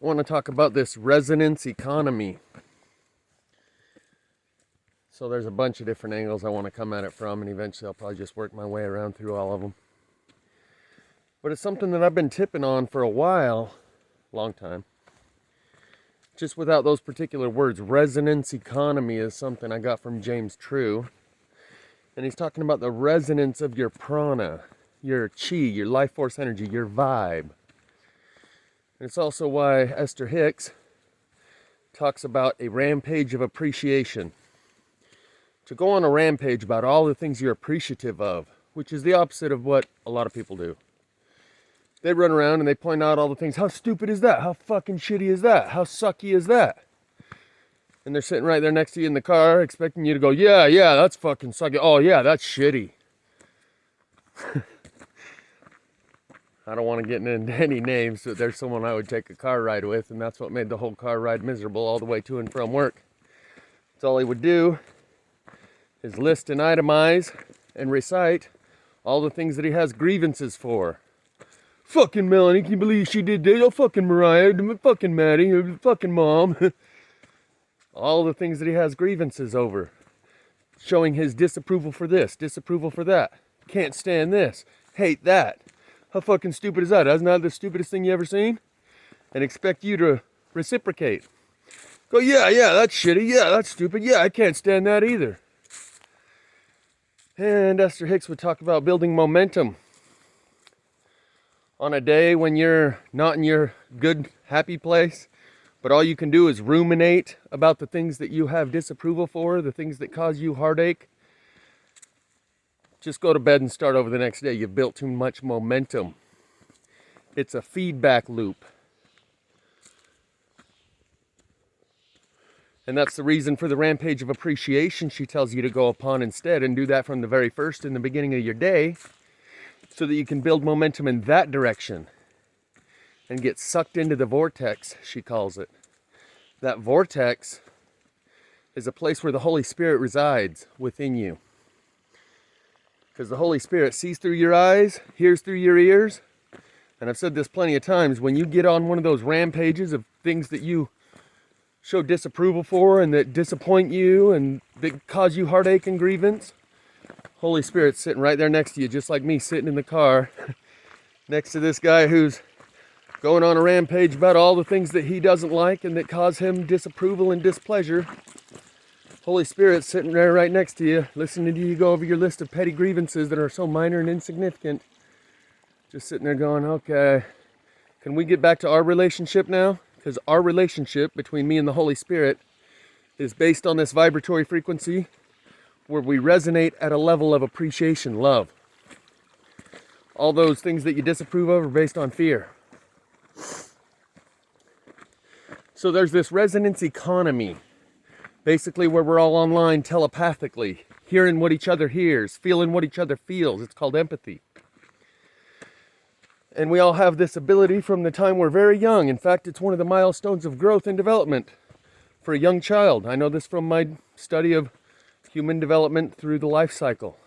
want to talk about this resonance economy. So there's a bunch of different angles I want to come at it from, and eventually I'll probably just work my way around through all of them. But it's something that I've been tipping on for a while, long time. Just without those particular words. Resonance economy is something I got from James True. And he's talking about the resonance of your prana, your chi, your life force energy, your vibe. And it's also why Esther Hicks talks about a rampage of appreciation. To go on a rampage about all the things you're appreciative of, which is the opposite of what a lot of people do. They run around and they point out all the things. How stupid is that? How fucking shitty is that? How sucky is that? And they're sitting right there next to you in the car expecting you to go, yeah, that's fucking sucky. Oh yeah, that's shitty. I don't want to get into any names, but there's someone I would take a car ride with, and that's what made the whole car ride miserable all the way to and from work. That's all he would do is list and itemize and recite all the things that he has grievances for. Fucking Melanie, can you believe she did this? Oh, fucking Mariah, fucking Maddie, fucking Mom. All the things that he has grievances over. Showing his disapproval for this, disapproval for that. Can't stand this, hate that. How fucking stupid is that? Isn't that the stupidest thing you ever seen? And expect you to reciprocate. Go, yeah, that's shitty, yeah, that's stupid, yeah, I can't stand that either. And Esther Hicks would talk about building momentum. On a day when you're not in your good, happy place, but all you can do is ruminate about the things that you have disapproval for, the things that cause you heartache, just go to bed and start over the next day. You've built too much momentum. It's a feedback loop. And that's the reason for the rampage of appreciation she tells you to go upon instead, and do that from the very first in the beginning of your day, so that you can build momentum in that direction and get sucked into the vortex, she calls it. That vortex is a place where the Holy Spirit resides within you. Because the Holy Spirit sees through your eyes, hears through your ears. And I've said this plenty of times, when you get on one of those rampages of things that you show disapproval for and that disappoint you and that cause you heartache and grievance, Holy Spirit's sitting right there next to you, just like me sitting in the car next to this guy who's going on a rampage about all the things that he doesn't like and that cause him disapproval and displeasure. Holy Spirit's sitting there right next to you, listening to you go over your list of petty grievances that are so minor and insignificant. Just sitting there going, okay, can we get back to our relationship now? Because our relationship between me and the Holy Spirit is based on this vibratory frequency where we resonate at a level of appreciation, love. All those things that you disapprove of are based on fear. So there's this resonance economy, basically where we're all online telepathically, hearing what each other hears, feeling what each other feels. It's called empathy. And we all have this ability from the time we're very young. In fact, it's one of the milestones of growth and development for a young child. I know this from my study of human development through the life cycle.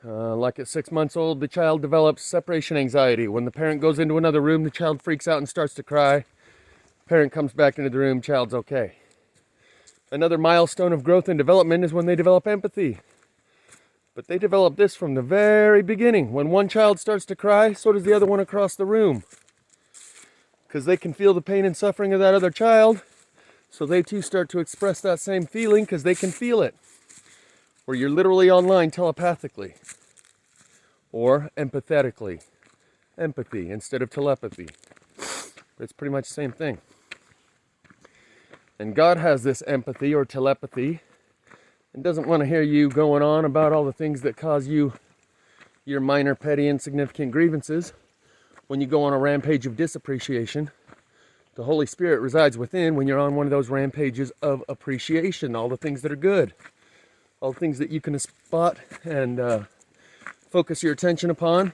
Like at 6 months old, the child develops separation anxiety. When the parent goes into another room, the child freaks out and starts to cry. Parent comes back into the room, child's okay. Another milestone of growth and development is when they develop empathy. But they develop this from the very beginning. When one child starts to cry, so does the other one across the room. Because they can feel the pain and suffering of that other child, so they too start to express that same feeling because they can feel it. Where you're literally online telepathically. Or empathetically. Empathy instead of telepathy. But it's pretty much the same thing. And God has this empathy or telepathy and doesn't want to hear you going on about all the things that cause you your minor, petty, insignificant grievances. When you go on a rampage of disappreciation, the Holy Spirit resides within when you're on one of those rampages of appreciation. All the things that are good. All the things that you can spot and focus your attention upon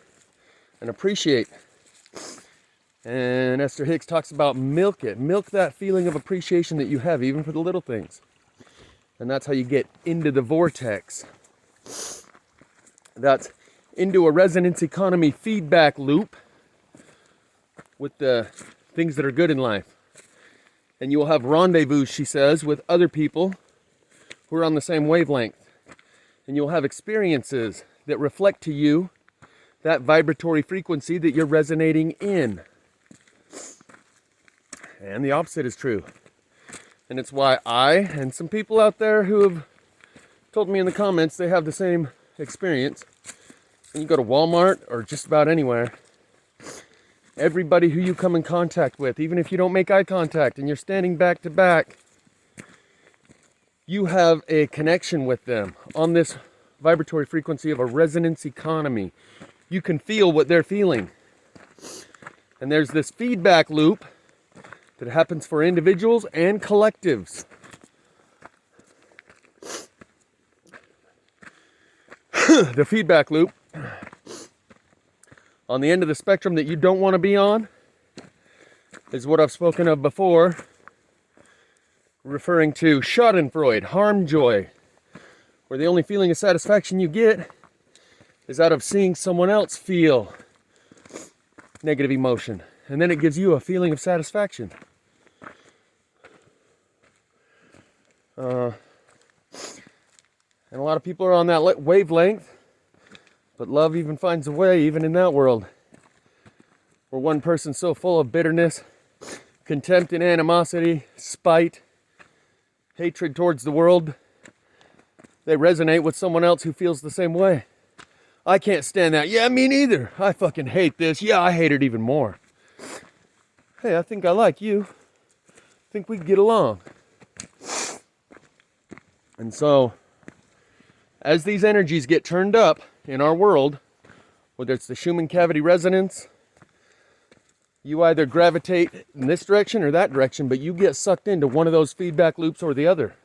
and appreciate. And Esther Hicks talks about milk it. Milk that feeling of appreciation that you have, even for the little things. And that's how you get into the vortex. That's into a resonance economy feedback loop with the things that are good in life. And you will have rendezvous, she says, with other people who are on the same wavelength. And you'll have experiences that reflect to you that vibratory frequency that you're resonating in. And the opposite is true. And it's why I and some people out there who have told me in the comments they have the same experience. And you go to Walmart or just about anywhere, everybody who you come in contact with, even if you don't make eye contact and you're standing back to back, you have a connection with them on this vibratory frequency of a resonance economy. You can feel what they're feeling. And there's this feedback loop that happens for individuals and collectives. The feedback loop on the end of the spectrum that you don't want to be on is what I've spoken of before, referring to schadenfreude, harm joy, where the only feeling of satisfaction you get is out of seeing someone else feel negative emotion. And then it gives you a feeling of satisfaction. And a lot of people are on that wavelength, but love even finds a way, even in that world, where one person's so full of bitterness, contempt and animosity, spite, hatred towards the world, they resonate with someone else who feels the same way. I can't stand that. Yeah, me neither. I fucking hate this. Yeah, I hate it even more. Hey, I think I like you. I think we get along. And so, as these energies get turned up in our world, whether it's the Schumann cavity resonance, you either gravitate in this direction or that direction, but you get sucked into one of those feedback loops or the other.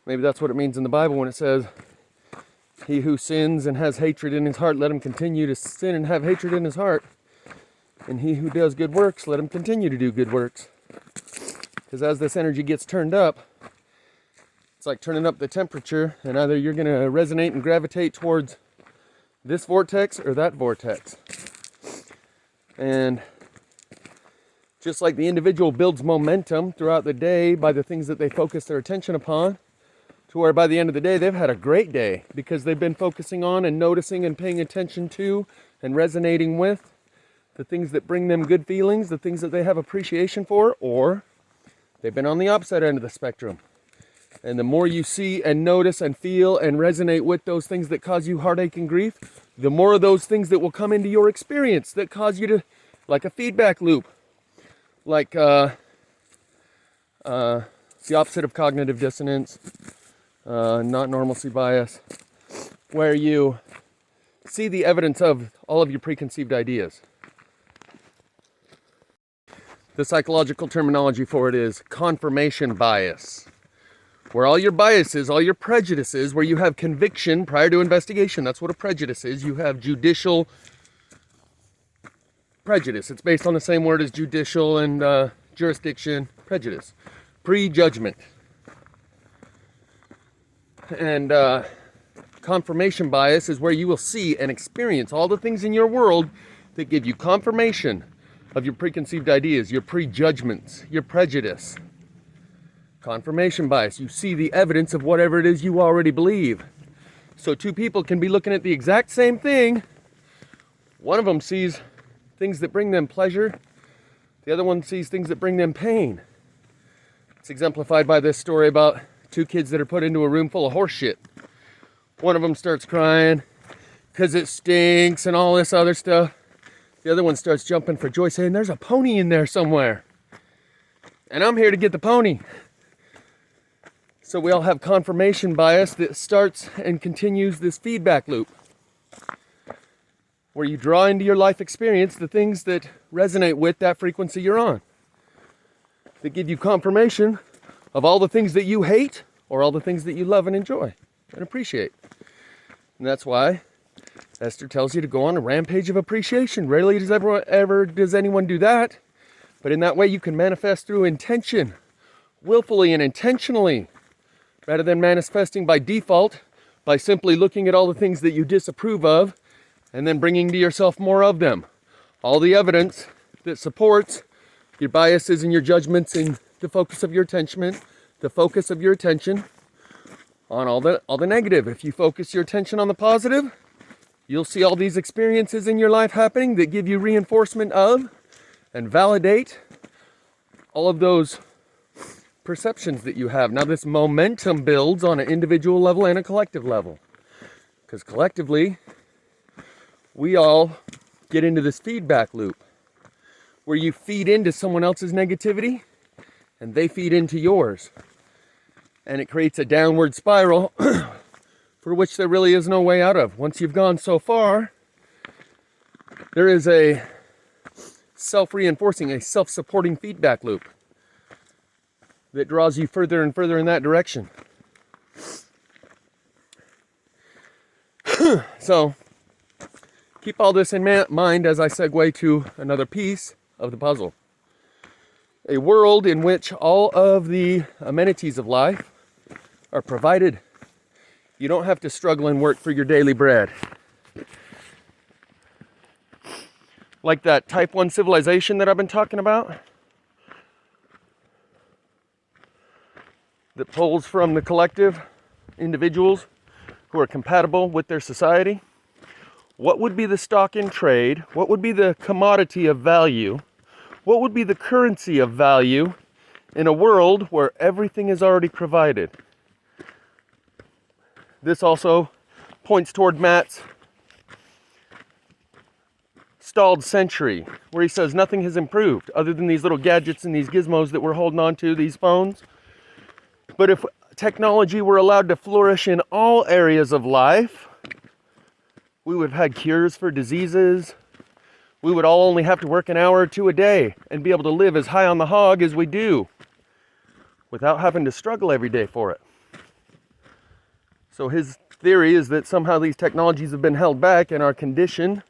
Maybe that's what it means in the Bible when it says, he who sins and has hatred in his heart, let him continue to sin and have hatred in his heart. And he who does good works, let him continue to do good works. Because as this energy gets turned up, it's like turning up the temperature, and either you're going to resonate and gravitate towards this vortex or that vortex. And just like the individual builds momentum throughout the day by the things that they focus their attention upon, to where by the end of the day they've had a great day because they've been focusing on and noticing and paying attention to and resonating with the things that bring them good feelings, the things that they have appreciation for, or they've been on the opposite end of the spectrum. And the more you see and notice and feel and resonate with those things that cause you heartache and grief, the more of those things that will come into your experience that cause you to, like a feedback loop, like the opposite of cognitive dissonance, not normalcy bias, where you see the evidence of all of your preconceived ideas. The psychological terminology for it is confirmation bias, where all your biases, all your prejudices, where you have conviction prior to investigation. That's what a prejudice is. You have judicial prejudice. It's based on the same word as judicial and jurisdiction, prejudice. Prejudgment. And confirmation bias is where you will see and experience all the things in your world that give you confirmation of your preconceived ideas, your prejudgments, your prejudice. Confirmation bias, you see the evidence of whatever it is you already believe. So two people can be looking at the exact same thing. One of them sees things that bring them pleasure. The other one sees things that bring them pain. It's exemplified by this story about two kids that are put into a room full of horse shit. One of them starts crying because it stinks and all this other stuff. The other one starts jumping for joy, saying, there's a pony in there somewhere. And I'm here to get the pony. So we all have confirmation bias that starts and continues this feedback loop, where you draw into your life experience the things that resonate with that frequency you're on, that give you confirmation of all the things that you hate or all the things that you love and enjoy and appreciate. And that's why Esther tells you to go on a rampage of appreciation. Rarely does ever does anyone do that, but in that way you can manifest through intention, willfully and intentionally, rather than manifesting by default, by simply looking at all the things that you disapprove of and then bringing to yourself more of them. All the evidence that supports your biases and your judgments and the focus of your attention, on all the negative. If you focus your attention on the positive, you'll see all these experiences in your life happening that give you reinforcement of and validate all of those perceptions that you have. Now this momentum builds on an individual level and a collective level. Because collectively, we all get into this feedback loop where you feed into someone else's negativity and they feed into yours. And it creates a downward spiral for which there really is no way out of. Once you've gone so far, there is a self-reinforcing, a self-supporting feedback loop that draws you further and further in that direction. So, keep all this in mind as I segue to another piece of the puzzle. A world in which all of the amenities of life are provided. You don't have to struggle and work for your daily bread. Like that type 1 civilization that I've been talking about, that pulls from the collective individuals who are compatible with their society. What would be the stock in trade? What would be the commodity of value? What would be the currency of value in a world where everything is already provided? This also points toward Matt's stalled century, where he says nothing has improved other than these little gadgets and these gizmos that we're holding on to, these phones. But if technology were allowed to flourish in all areas of life, we would have had cures for diseases. We would all only have to work an hour or two a day and be able to live as high on the hog as we do without having to struggle every day for it. So his theory is that somehow these technologies have been held back, and our condition,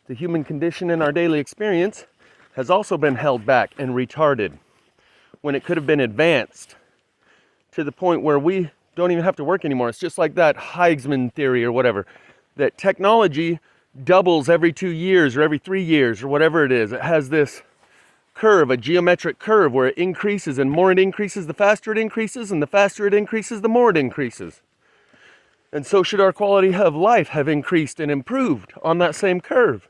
the human condition in our daily experience, has also been held back and retarded when it could have been advanced to the point where we don't even have to work anymore. It's just like that Heisman theory or whatever, that technology doubles every 2 years or every 3 years or whatever it is. It has this curve, a geometric curve, where it increases, and more it increases, the faster it increases, and the faster it increases, the more it increases. And so should our quality of life have increased and improved on that same curve.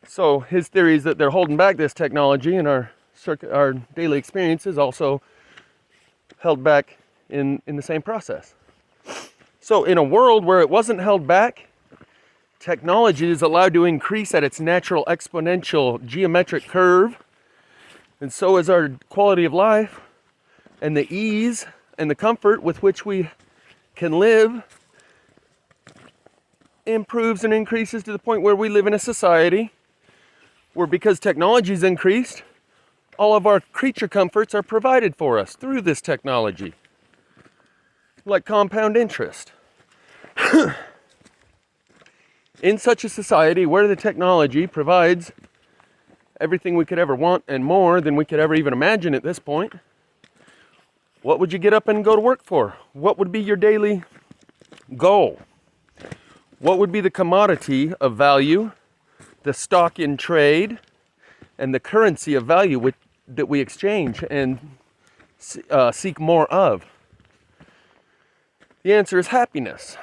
So his theory is that they're holding back this technology, and our daily experience is also held back in the same process. So in a world where it wasn't held back, technology is allowed to increase at its natural exponential geometric curve, and so is our quality of life, and the ease and the comfort with which we can live improves and increases to the point where we live in a society where, because technology's increased, all of our creature comforts are provided for us through this technology, like compound interest. In such a society where the technology provides everything we could ever want and more than we could ever even imagine at this point, what would you get up and go to work for? What would be your daily goal? What would be the commodity of value, the stock in trade, and the currency of value that we exchange and seek more of? The answer is happiness.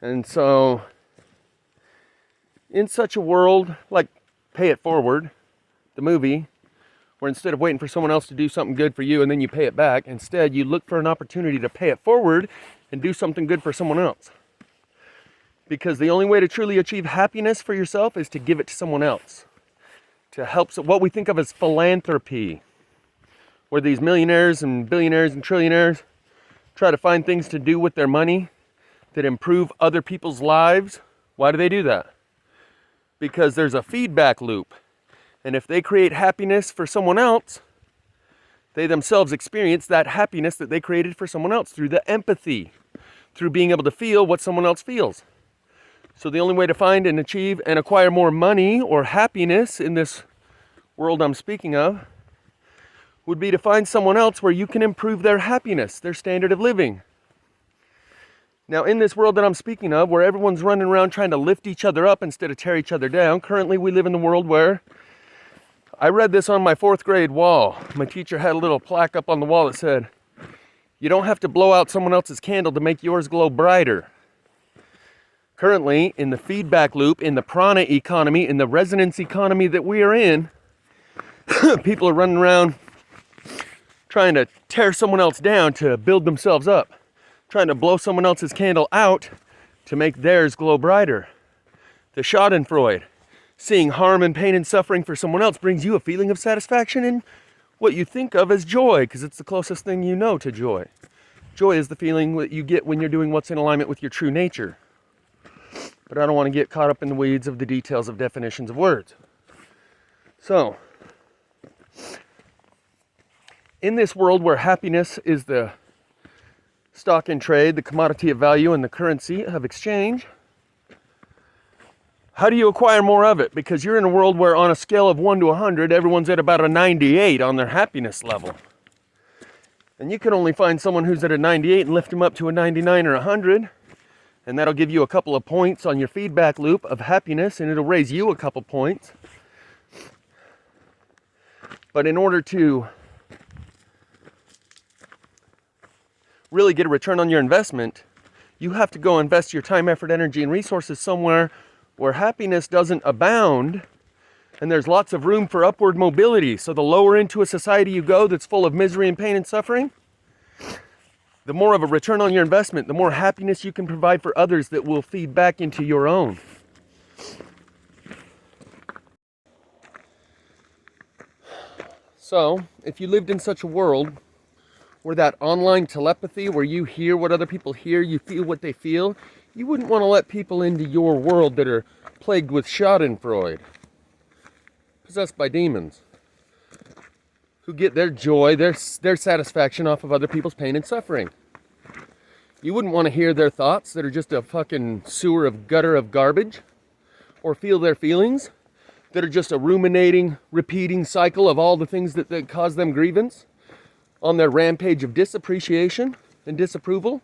And so, in such a world, like Pay It Forward, the movie, where instead of waiting for someone else to do something good for you and then you pay it back, instead you look for an opportunity to pay it forward and do something good for someone else. Because the only way to truly achieve happiness for yourself is to give it to someone else. To help, what we think of as philanthropy, where these millionaires and billionaires and trillionaires try to find things to do with their money that improve other people's lives. Why do they do that? Because there's a feedback loop. And if they create happiness for someone else, they themselves experience that happiness that they created for someone else through the empathy, through being able to feel what someone else feels. So the only way to find and achieve and acquire more money or happiness in this world I'm speaking of would be to find someone else where you can improve their happiness, their standard of living. Now, in this world that I'm speaking of, where everyone's running around trying to lift each other up instead of tear each other down, currently we live in the world where, I read this on my 4th grade wall. My teacher had a little plaque up on the wall that said, "You don't have to blow out someone else's candle to make yours glow brighter." Currently, in the feedback loop, in the prana economy, in the resonance economy that we are in, people are running around trying to tear someone else down to build themselves up, trying to blow someone else's candle out to make theirs glow brighter. The Schadenfreude, seeing harm and pain and suffering for someone else, brings you a feeling of satisfaction in what you think of as joy, because it's the closest thing you know to joy. Joy is the feeling that you get when you're doing what's in alignment with your true nature. But I don't want to get caught up in the weeds of the details of definitions of words. So, in this world where happiness is the stock in trade, the commodity of value, and the currency of exchange, how do you acquire more of it? Because you're in a world where on a scale of 1 to 100, everyone's at about a 98 on their happiness level. And you can only find someone who's at a 98 and lift them up to a 99 or 100. And that'll give you a couple of points on your feedback loop of happiness, and it'll raise you a couple points. But in order to really get a return on your investment, you have to go invest your time, effort, energy, and resources somewhere where happiness doesn't abound and there's lots of room for upward mobility. So the lower into a society you go that's full of misery and pain and suffering, the more of a return on your investment, the more happiness you can provide for others that will feed back into your own. So, if you lived in such a world where that online telepathy, where you hear what other people hear, you feel what they feel, you wouldn't want to let people into your world that are plagued with Schadenfreude, possessed by demons, who get their joy, their satisfaction off of other people's pain and suffering. You wouldn't want to hear their thoughts that are just a fucking sewer of gutter of garbage, or feel their feelings that are just a ruminating, repeating cycle of all the things that cause them grievance on their rampage of disappreciation and disapproval.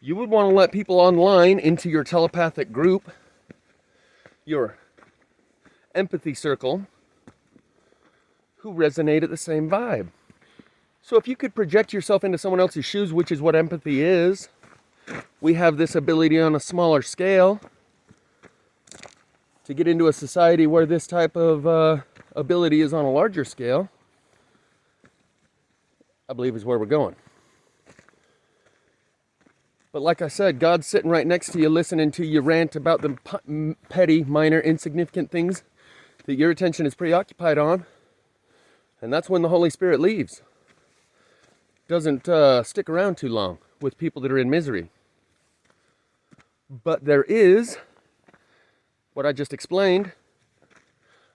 You would want to let people online into your telepathic group, your empathy circle, who resonate at the same vibe. So if you could project yourself into someone else's shoes, which is what empathy is, we have this ability on a smaller scale to get into a society where this type of ability is on a larger scale, I believe is where we're going. But like I said, God's sitting right next to you, listening to you rant about the petty, minor, insignificant things that your attention is preoccupied on. And that's when the Holy Spirit leaves. Doesn't stick around too long with people that are in misery. But there is, what I just explained,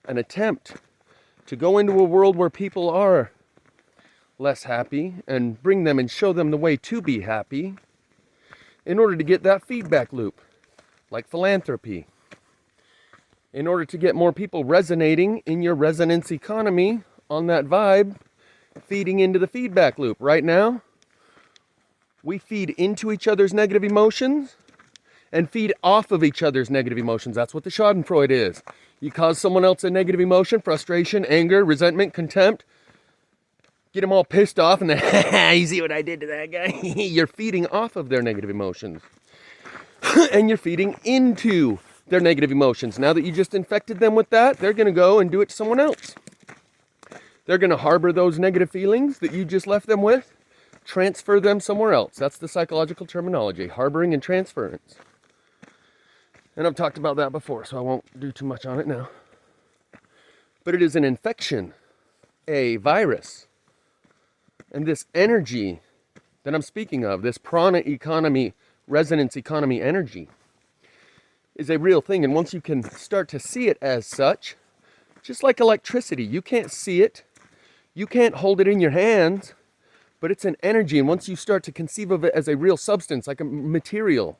an attempt to go into a world where people are less happy and bring them and show them the way to be happy in order to get that feedback loop, like philanthropy. In order to get more people resonating in your resonance economy on that vibe, feeding into the feedback loop. Right now, we feed into each other's negative emotions and feed off of each other's negative emotions. That's what the Schadenfreude is. You cause someone else a negative emotion, frustration, anger, resentment, contempt, get them all pissed off, and then, you see what I did to that guy? You're feeding off of their negative emotions. And you're feeding into their negative emotions. Now that you just infected them with that, they're going to go and do it to someone else. They're going to harbor those negative feelings that you just left them with, transfer them somewhere else. That's the psychological terminology, harboring and transference. And I've talked about that before, so I won't do too much on it now. But it is an infection, a virus. And this energy that I'm speaking of, this prana economy, resonance economy energy, is a real thing. And once you can start to see it as such, just like electricity, you can't see it, you can't hold it in your hands, but it's an energy. And once you start to conceive of it as a real substance, like a material,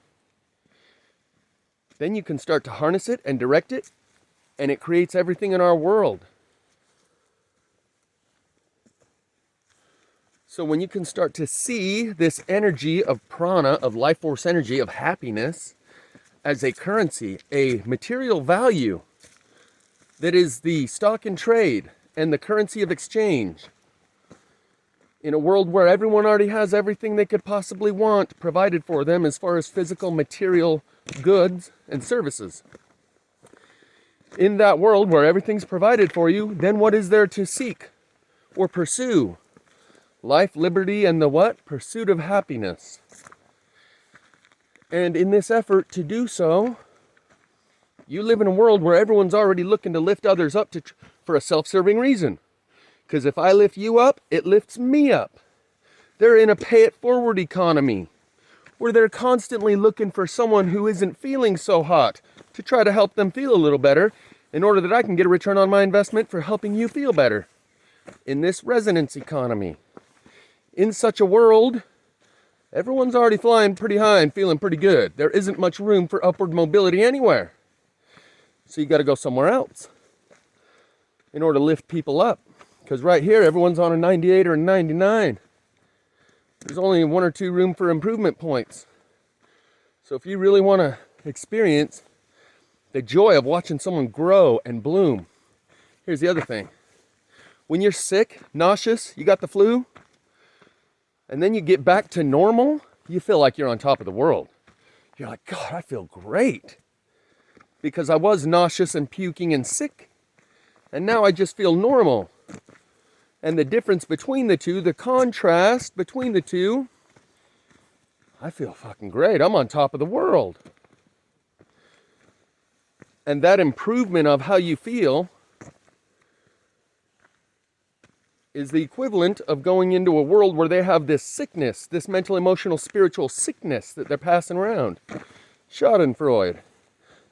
then you can start to harness it and direct it, and it creates everything in our world. So when you can start to see this energy of prana, of life force energy, of happiness, as a currency, a material value that is the stock in trade and the currency of exchange, in a world where everyone already has everything they could possibly want provided for them as far as physical material goods and services. In that world where everything's provided for you, then what is there to seek or pursue? Life, liberty, and the what? Pursuit of happiness. And in this effort to do so, you live in a world where everyone's already looking to lift others up for a self-serving reason. Because if I lift you up, it lifts me up. They're in a pay-it-forward economy where they're constantly looking for someone who isn't feeling so hot to try to help them feel a little better in order that I can get a return on my investment for helping you feel better. In this resonance economy, in such a world, everyone's already flying pretty high and feeling pretty good. There isn't much room for upward mobility anywhere. So you got to go somewhere else in order to lift people up. Because right here, everyone's on a 98 or a 99. There's only 1 or 2 room for improvement points. So if you really want to experience the joy of watching someone grow and bloom, here's the other thing. When you're sick, nauseous, you got the flu, and then you get back to normal, you feel like you're on top of the world. You're like, God, I feel great. Because I was nauseous and puking and sick, and now I just feel normal. And the difference between the two, the contrast between the two, I feel fucking great. I'm on top of the world. And that improvement of how you feel is the equivalent of going into a world where they have this sickness, this mental, emotional, spiritual sickness that they're passing around. Schadenfreude.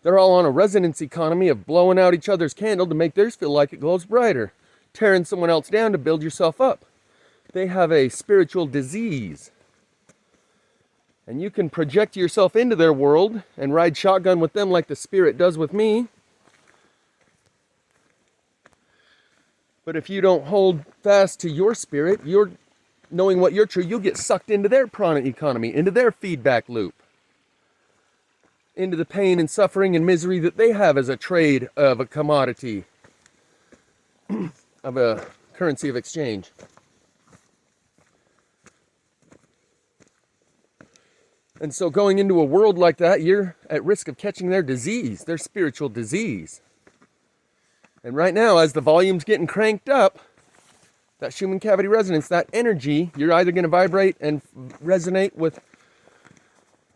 They're all on a resonance economy of blowing out each other's candle to make theirs feel like it glows brighter. Tearing someone else down to build yourself up. They have a spiritual disease. And you can project yourself into their world and ride shotgun with them like the Spirit does with me. But if you don't hold fast to your spirit, you're knowing what you're true, you'll get sucked into their prana economy, into their feedback loop, into the pain and suffering and misery that they have as a trade of a commodity, of a currency of exchange. And so going into a world like that, you're at risk of catching their disease, their spiritual disease. And right now, as the volume's getting cranked up, that Schumann cavity resonance, that energy, you're either going to vibrate and resonate with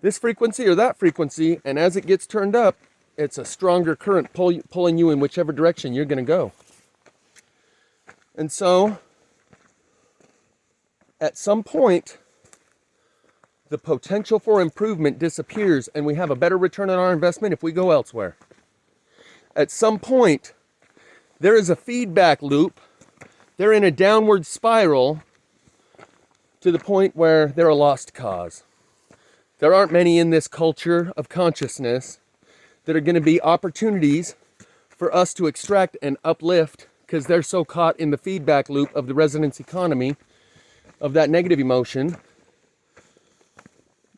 this frequency or that frequency, and as it gets turned up, it's a stronger current pulling you in whichever direction you're going to go. And so, at some point, the potential for improvement disappears and we have a better return on our investment if we go elsewhere. At some point, there is a feedback loop. They're in a downward spiral to the point where they're a lost cause. There aren't many in this culture of consciousness that are going to be opportunities for us to extract and uplift because they're so caught in the feedback loop of the resonance economy of that negative emotion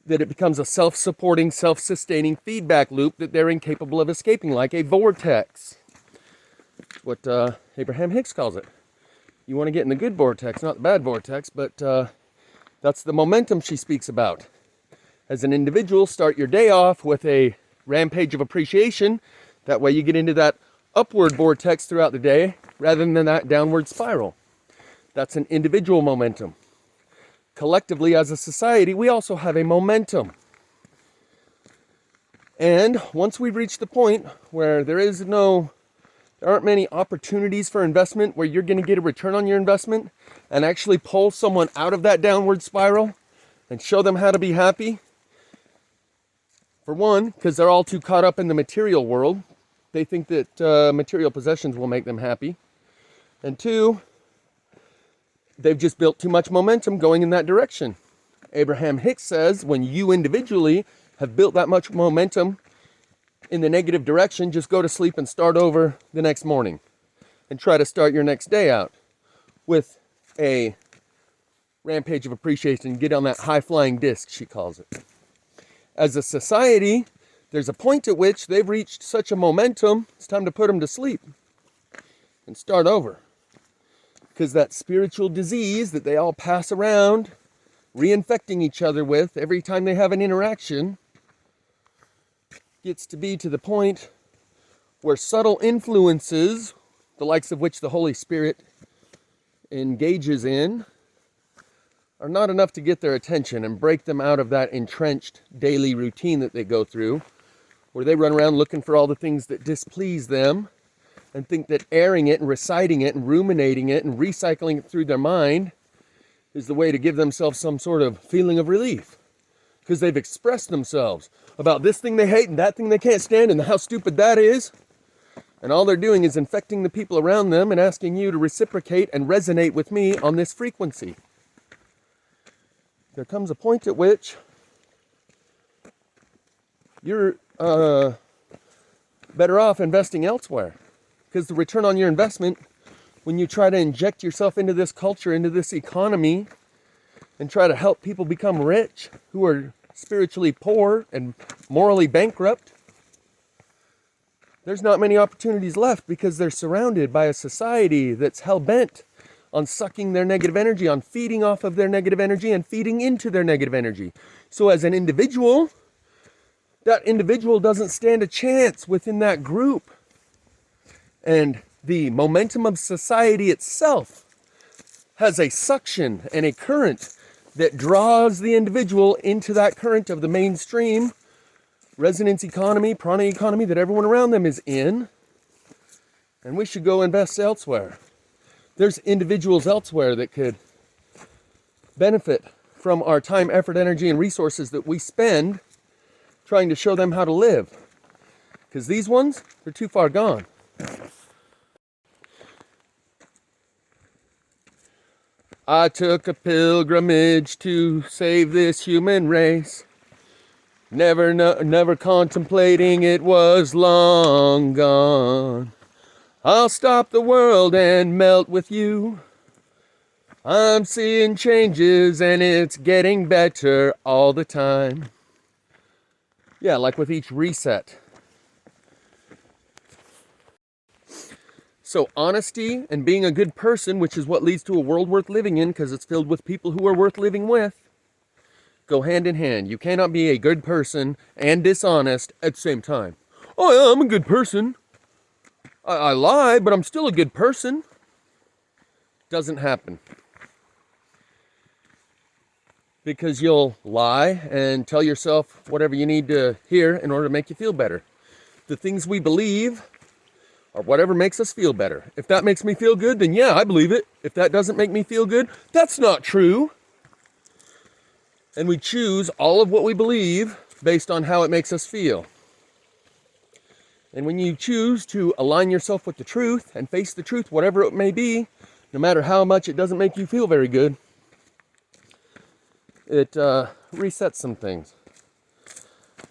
that it becomes a self-supporting, self-sustaining feedback loop that they're incapable of escaping, like a vortex. What Abraham Hicks calls it. You want to get in the good vortex, not the bad vortex, but that's the momentum she speaks about. As an individual, start your day off with a rampage of appreciation. That way you get into that upward vortex throughout the day rather than that downward spiral. That's an individual momentum. Collectively, as a society, we also have a momentum. And once we've reached the point where there aren't many opportunities for investment where you're going to get a return on your investment and actually pull someone out of that downward spiral and show them how to be happy. For one, because they're all too caught up in the material world. They think that material possessions will make them happy. And two, they've just built too much momentum going in that direction. Abraham Hicks says when you individually have built that much momentum in the negative direction, just go to sleep and start over the next morning and try to start your next day out with a rampage of appreciation, get on that high-flying disc, she calls it. As a society, there's a point at which they've reached such a momentum, it's time to put them to sleep and start over. Because that spiritual disease that they all pass around, reinfecting each other with every time they have an interaction, gets to be to the point where subtle influences, the likes of which the Holy Spirit engages in, are not enough to get their attention and break them out of that entrenched daily routine that they go through, where they run around looking for all the things that displease them and think that airing it and reciting it and ruminating it and recycling it through their mind is the way to give themselves some sort of feeling of relief. Because they've expressed themselves about this thing they hate and that thing they can't stand and how stupid that is. And all they're doing is infecting the people around them and asking you to reciprocate and resonate with me on this frequency. There comes a point at which you're better off investing elsewhere. Because the return on your investment, when you try to inject yourself into this culture, into this economy, and try to help people become rich who are spiritually poor and morally bankrupt, there's not many opportunities left because they're surrounded by a society that's hell-bent on sucking their negative energy, on feeding off of their negative energy and feeding into their negative energy. So as an individual, that individual doesn't stand a chance within that group. And the momentum of society itself has a suction and a current that draws the individual into that current of the mainstream resonance economy, prana economy that everyone around them is in. And we should go invest elsewhere. There's individuals elsewhere that could benefit from our time, effort, energy, and resources that we spend trying to show them how to live. Because these ones, they're too far gone. I took a pilgrimage to save this human race. Never contemplating it was long gone. I'll stop the world and melt with you. I'm seeing changes and it's getting better all the time. Yeah, like with each reset. So honesty and being a good person, which is what leads to a world worth living in because it's filled with people who are worth living with, go hand in hand. You cannot be a good person and dishonest at the same time. Oh yeah, I'm a good person. I lie, but I'm still a good person. Doesn't happen. Because you'll lie and tell yourself whatever you need to hear in order to make you feel better. The things we believe are whatever makes us feel better. If that makes me feel good, then yeah, I believe it. If that doesn't make me feel good, that's not true. And we choose all of what we believe based on how it makes us feel. And when you choose to align yourself with the truth and face the truth, whatever it may be, no matter how much it doesn't make you feel very good, it resets some things.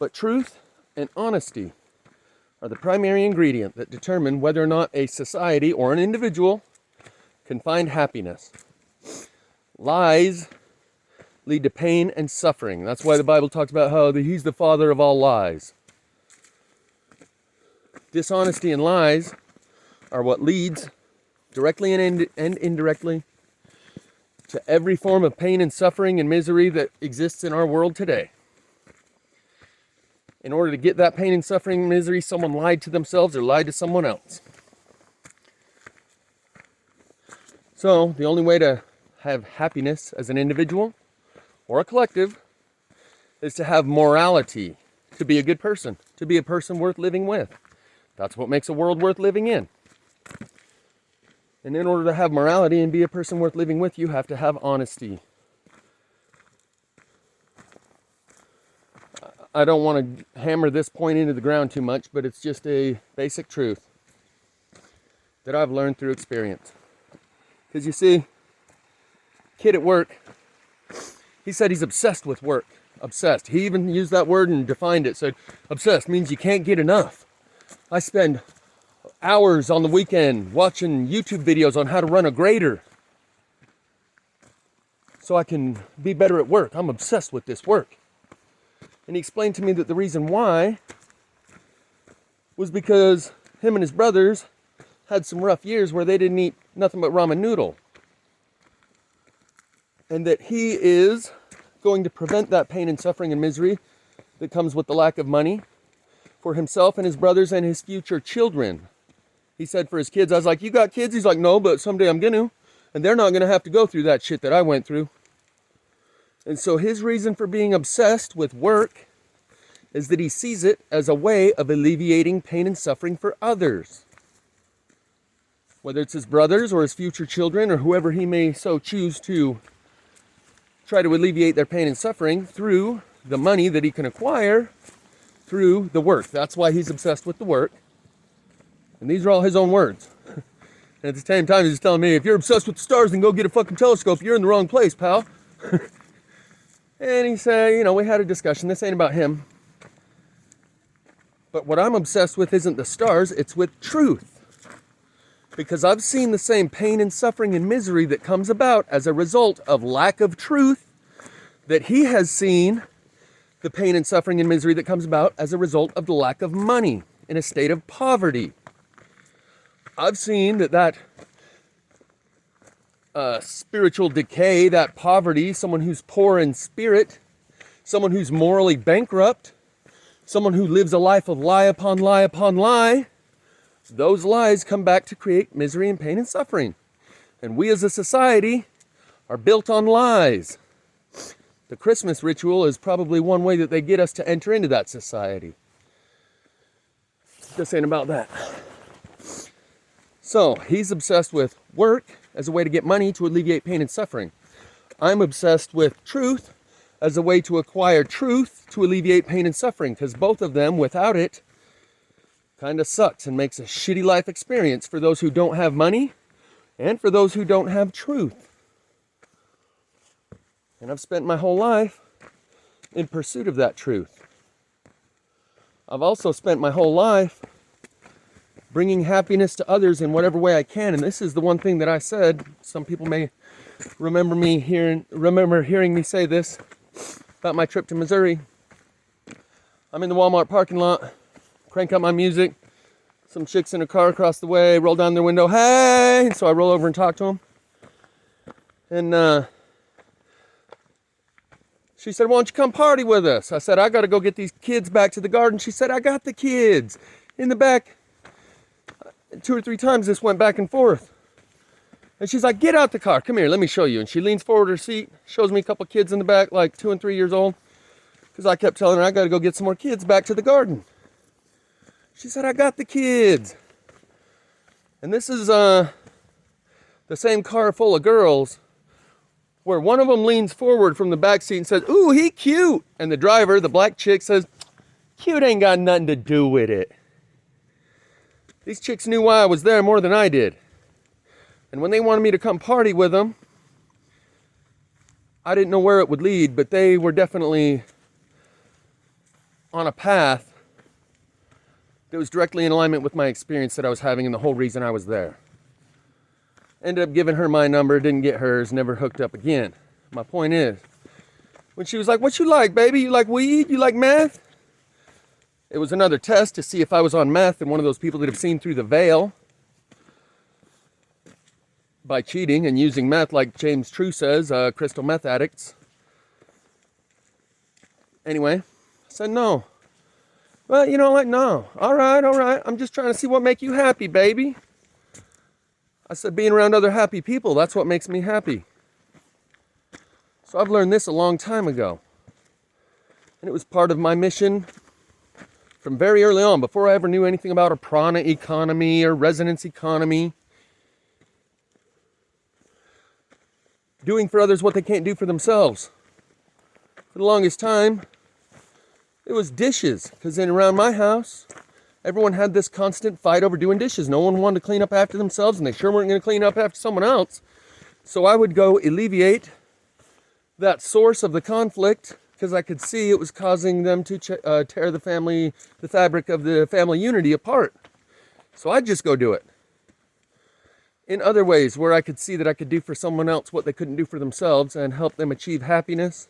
But truth and honesty are the primary ingredient that determine whether or not a society or an individual can find happiness. Lies lead to pain and suffering. That's why the Bible talks about how he's the father of all lies. Dishonesty and lies are what leads, directly and indirectly, to every form of pain and suffering and misery that exists in our world today. In order to get that pain and suffering and misery, someone lied to themselves or lied to someone else. So, the only way to have happiness as an individual or a collective is to have morality, to be a good person, to be a person worth living with. That's what makes a world worth living in. And in order to have morality and be a person worth living with, you have to have honesty. I don't want to hammer this point into the ground too much, but it's just a basic truth that I've learned through experience. Because you see, kid at work, he said he's obsessed with work. Obsessed. He even used that word and defined it. Said, obsessed means you can't get enough. I spend hours on the weekend watching YouTube videos on how to run a grader. so I can be better at work. I'm obsessed with this work. And he explained to me that the reason why was because him and his brothers had some rough years where they didn't eat nothing but ramen noodle. And that he is going to prevent that pain and suffering and misery that comes with the lack of money for himself and his brothers and his future children. He said for his kids, I was like, you got kids? He's like, no, but someday I'm going to. And they're not going to have to go through that shit that I went through. And so his reason for being obsessed with work is that he sees it as a way of alleviating pain and suffering for others. Whether it's his brothers or his future children or whoever he may so choose to try to alleviate their pain and suffering through the money that he can acquire through the work. That's why he's obsessed with the work. And these are all his own words. And at the same time, he's telling me, if you're obsessed with the stars, then go get a fucking telescope. You're in the wrong place, pal. And he said, we had a discussion. This ain't about him. But what I'm obsessed with isn't the stars, it's with truth. Because I've seen the same pain and suffering and misery that comes about as a result of lack of truth that he has seen the pain and suffering and misery that comes about as a result of the lack of money in a state of poverty. I've seen that spiritual decay, that poverty, someone who's poor in spirit, someone who's morally bankrupt, someone who lives a life of lie upon lie upon lie, those lies come back to create misery and pain and suffering. And we as a society are built on lies. The Christmas ritual is probably one way that they get us to enter into that society. Just ain't about that. So, he's obsessed with work as a way to get money to alleviate pain and suffering. I'm obsessed with truth as a way to acquire truth to alleviate pain and suffering, because both of them, without it, kind of sucks and makes a shitty life experience for those who don't have money and for those who don't have truth. And I've spent my whole life in pursuit of that truth. I've also spent my whole life bringing happiness to others in whatever way I can. And this is the one thing that I said. Some people may remember hearing me say this about my trip to Missouri. I'm in the Walmart parking lot, crank up my music, some chicks in a car across the way, roll down their window, hey! So I roll over and talk to them. And she said, why don't you come party with us? I said, I got to go get these kids back to the garden. She said, I got the kids in the back. 2 or 3 times this went back and forth. And she's like, get out the car. Come here, let me show you. And she leans forward her seat, shows me a couple kids in the back, like 2 and 3 years old. Because I kept telling her, I got to go get some more kids back to the garden. She said, I got the kids. And this is the same car full of girls where one of them leans forward from the back seat and says, ooh, he cute. And the driver, the black chick, says, cute ain't got nothing to do with it. These chicks knew why I was there more than I did. And when they wanted me to come party with them, I didn't know where it would lead, but they were definitely on a path that was directly in alignment with my experience that I was having and the whole reason I was there. Ended up giving her my number, didn't get hers, never hooked up again. My point is, when she was like, what you like, baby? You like weed? You like meth? It was another test to see if I was on meth and one of those people that have seen through the veil by cheating and using meth, like James True says, crystal meth addicts. Anyway, I said no. Well, no. All right. I'm just trying to see what make you happy, baby. I said being around other happy people, that's what makes me happy. So I've learned this a long time ago. And it was part of my mission from very early on, before I ever knew anything about a Prana economy or resonance economy. Doing for others what they can't do for themselves. For the longest time, it was dishes. Because around my house, everyone had this constant fight over doing dishes. No one wanted to clean up after themselves, and they sure weren't going to clean up after someone else. So I would go alleviate that source of the conflict, because I could see it was causing them to tear the fabric of the family unity apart. So I'd just go do it. in other ways where I could see that I could do for someone else what they couldn't do for themselves and help them achieve happiness.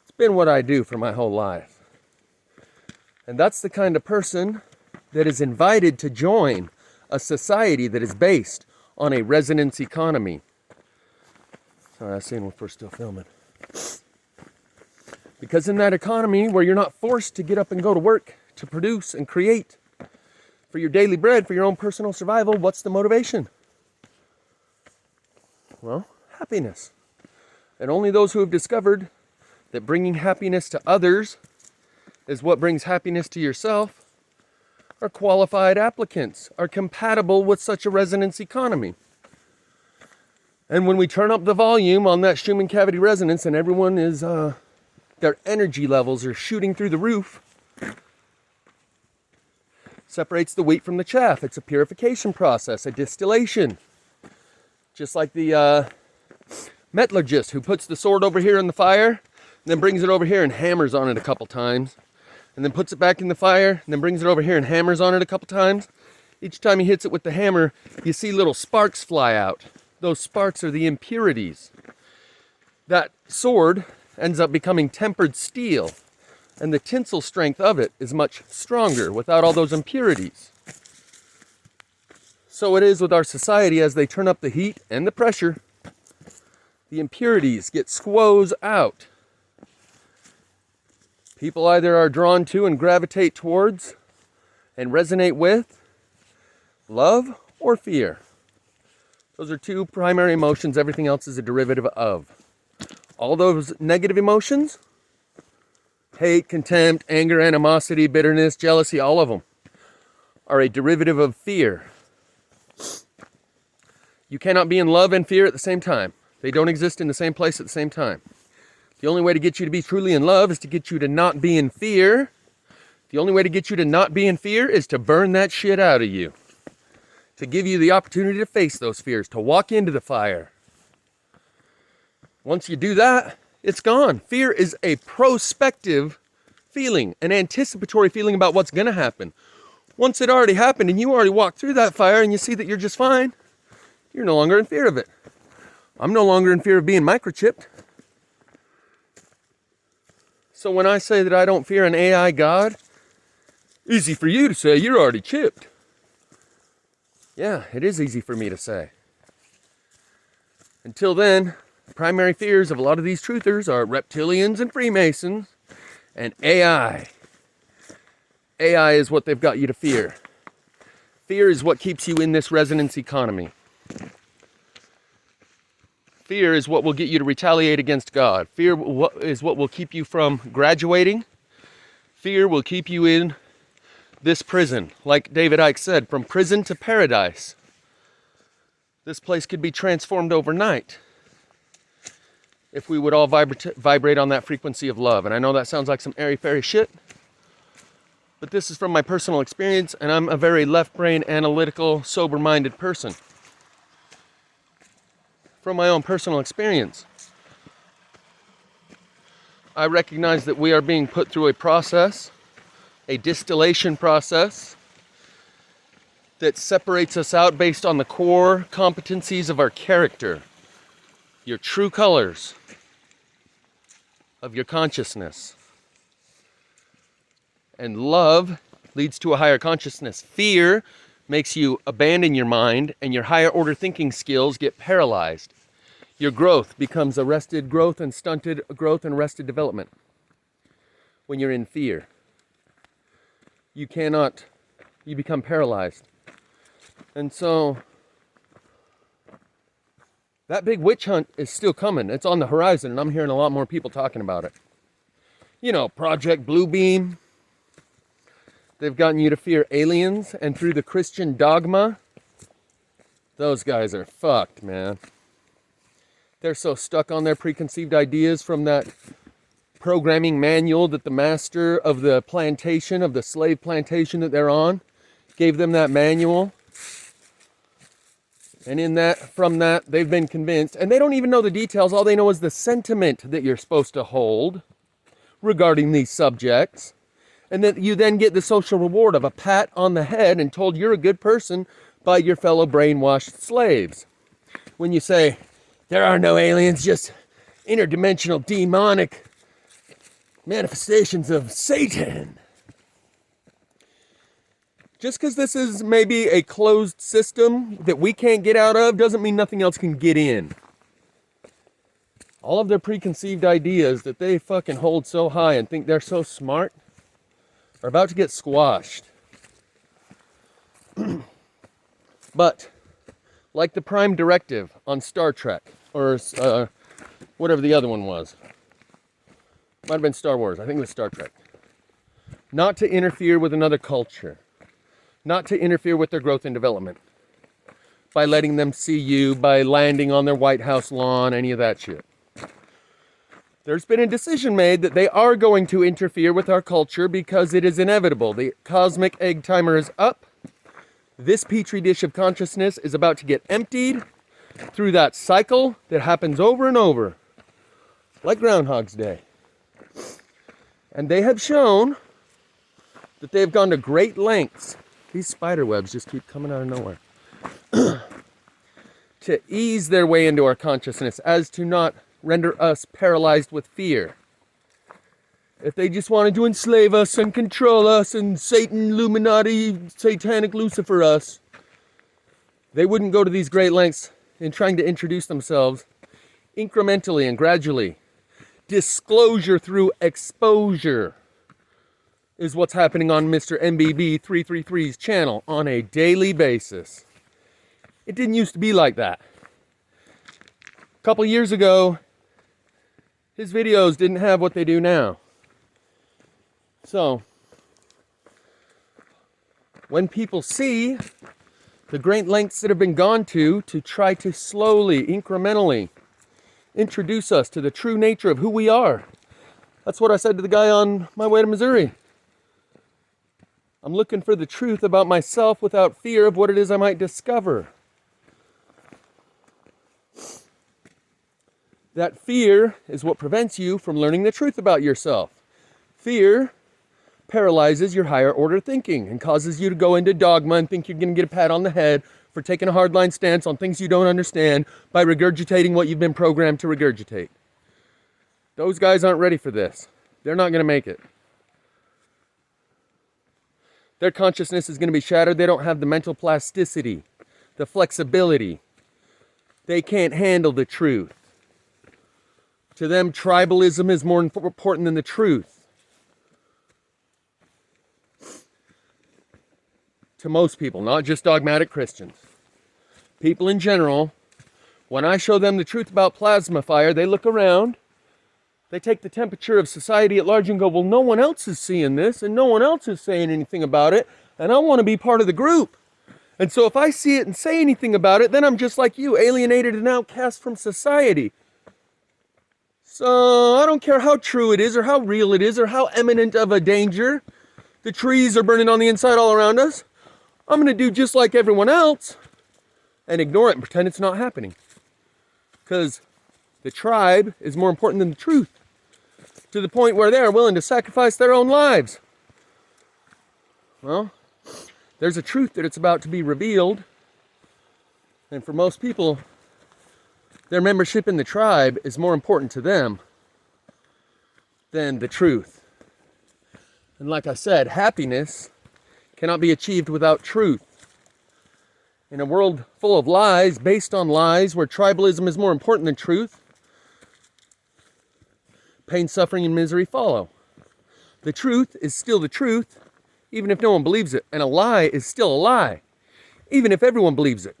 It's been what I do for my whole life. And that's the kind of person that is invited to join a society that is based on a resonance economy. Sorry, I was saying we're still filming. Because in that economy where you're not forced to get up and go to work to produce and create for your daily bread, for your own personal survival, what's the motivation? Well, happiness. And only those who have discovered that bringing happiness to others is what brings happiness to yourself are qualified applicants, are compatible with such a resonance economy. And when we turn up the volume on that Schumann cavity resonance and everyone is, their energy levels are shooting through the roof, separates the wheat from the chaff. It's a purification process, a distillation. Just like the metallurgist who puts the sword over here in the fire, and then brings it over here and hammers on it a couple times, and then puts it back in the fire, and then brings it over here and hammers on it a couple times. Each time he hits it with the hammer, you see little sparks fly out. Those sparks are the impurities. That sword ends up becoming tempered steel, and the tensile strength of it is much stronger without all those impurities. So it is with our society. As they turn up the heat and the pressure, the impurities get squoze out. People either are drawn to and gravitate towards and resonate with love or fear. Those are two primary emotions. Everything else is a derivative of. All those negative emotions, hate, contempt, anger, animosity, bitterness, jealousy, all of them are a derivative of fear. You cannot be in love and fear at the same time. They don't exist in the same place at the same time. The only way to get you to be truly in love is to get you to not be in fear. The only way to get you to not be in fear is to burn that shit out of you. To give you the opportunity to face those fears, to walk into the fire. Once you do that, it's gone. Fear is a prospective feeling, an anticipatory feeling about what's going to happen. Once it already happened and you already walked through that fire and you see that you're just fine, you're no longer in fear of it. I'm no longer in fear of being microchipped. So when I say that I don't fear an AI God, easy for you to say, you're already chipped. Yeah, it is easy for me to say. Until then, the primary fears of a lot of these truthers are reptilians and Freemasons and AI. AI is what they've got you to fear. Fear is what keeps you in this resonance economy. Fear is what will get you to retaliate against God. Fear is what will keep you from graduating. Fear will keep you in this prison. Like David Icke said, from prison to paradise. This place could be transformed overnight if we would all vibrate on that frequency of love. And I know that sounds like some airy-fairy shit, but this is from my personal experience, and I'm a very left-brain, analytical, sober-minded person. From my own personal experience, I recognize that we are being put through a process, a distillation process, that separates us out based on the core competencies of our character, your true colors of your consciousness. And love leads to a higher consciousness. Fear makes you abandon your mind, and your higher order thinking skills get paralyzed. Your growth becomes arrested growth and stunted growth and arrested development. When you're in fear, you become paralyzed. And so, that big witch hunt is still coming. It's on the horizon, and I'm hearing a lot more people talking about it. You know, Project Bluebeam. They've gotten you to fear aliens, and through the Christian dogma, those guys are fucked, man. They're so stuck on their preconceived ideas from that programming manual that the master of the plantation, of the slave plantation that they're on, gave them that manual. And from that, they've been convinced, and they don't even know the details. All they know is the sentiment that you're supposed to hold regarding these subjects. And that you then get the social reward of a pat on the head and told you're a good person by your fellow brainwashed slaves. When you say, there are no aliens, just interdimensional demonic manifestations of Satan. Just because this is maybe a closed system that we can't get out of doesn't mean nothing else can get in. All of their preconceived ideas that they fucking hold so high and think they're so smart are about to get squashed. But, like the Prime Directive on Star Trek, or whatever the other one was. Might have been Star Wars, I think it was Star Trek. Not to interfere with another culture. Not to interfere with their growth and development. By letting them see you, by landing on their White House lawn, any of that shit. There's been a decision made that they are going to interfere with our culture because it is inevitable. The cosmic egg timer is up. This petri dish of consciousness is about to get emptied through that cycle that happens over and over. Like Groundhog's Day. And they have shown that they have gone to great lengths. These spider webs just keep coming out of nowhere. To ease their way into our consciousness as to not render us paralyzed with fear. If they just wanted to enslave us and control us and Satan, Illuminati, Satanic Lucifer us, they wouldn't go to these great lengths in trying to introduce themselves incrementally and gradually. Disclosure through exposure is what's happening on Mr. MBB 333's channel on a daily basis. It didn't used to be like that. A couple years ago, his videos didn't have what they do now. So, when people see the great lengths that have been gone to try to slowly, incrementally introduce us to the true nature of who we are. That's what I said to the guy on my way to Missouri. I'm looking for the truth about myself without fear of what it is I might discover. That fear is what prevents you from learning the truth about yourself. Fear paralyzes your higher order thinking and causes you to go into dogma and think you're going to get a pat on the head for taking a hardline stance on things you don't understand by regurgitating what you've been programmed to regurgitate. Those guys aren't ready for this. They're not going to make it. Their consciousness is going to be shattered. They don't have the mental plasticity, the flexibility. They can't handle the truth. To them, tribalism is more important than the truth. To most people, not just dogmatic Christians. People in general, when I show them the truth about plasma fire, they look around, they take the temperature of society at large and go, well, no one else is seeing this and no one else is saying anything about it, and I want to be part of the group. And so if I see it and say anything about it, then I'm just like you, alienated and outcast from society. So I don't care how true it is or how real it is or how imminent of a danger. The trees are burning on the inside all around us. I'm going to do just like everyone else and ignore it and pretend it's not happening. Because the tribe is more important than the truth. To the point where they are willing to sacrifice their own lives. Well, there's a truth that it's about to be revealed. And for most people, their membership in the tribe is more important to them than the truth. And like I said, happiness cannot be achieved without truth. In a world full of lies, based on lies, where tribalism is more important than truth, pain, suffering, and misery follow. The truth is still the truth, even if no one believes it. And a lie is still a lie, even if everyone believes it.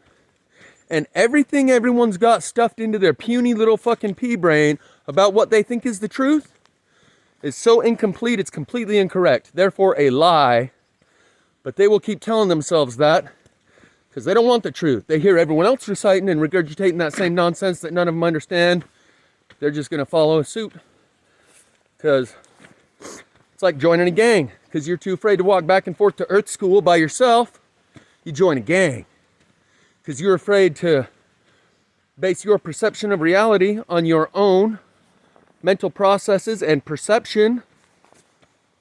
And everything everyone's got stuffed into their puny little fucking pea brain about what they think is the truth is so incomplete, it's completely incorrect. Therefore, a lie. But they will keep telling themselves that because they don't want the truth. They hear everyone else reciting and regurgitating that same nonsense that none of them understand. They're just going to follow suit. Because it's like joining a gang. Because you're too afraid to walk back and forth to Earth School by yourself. You join a gang. Because you're afraid to base your perception of reality on your own mental processes and perception.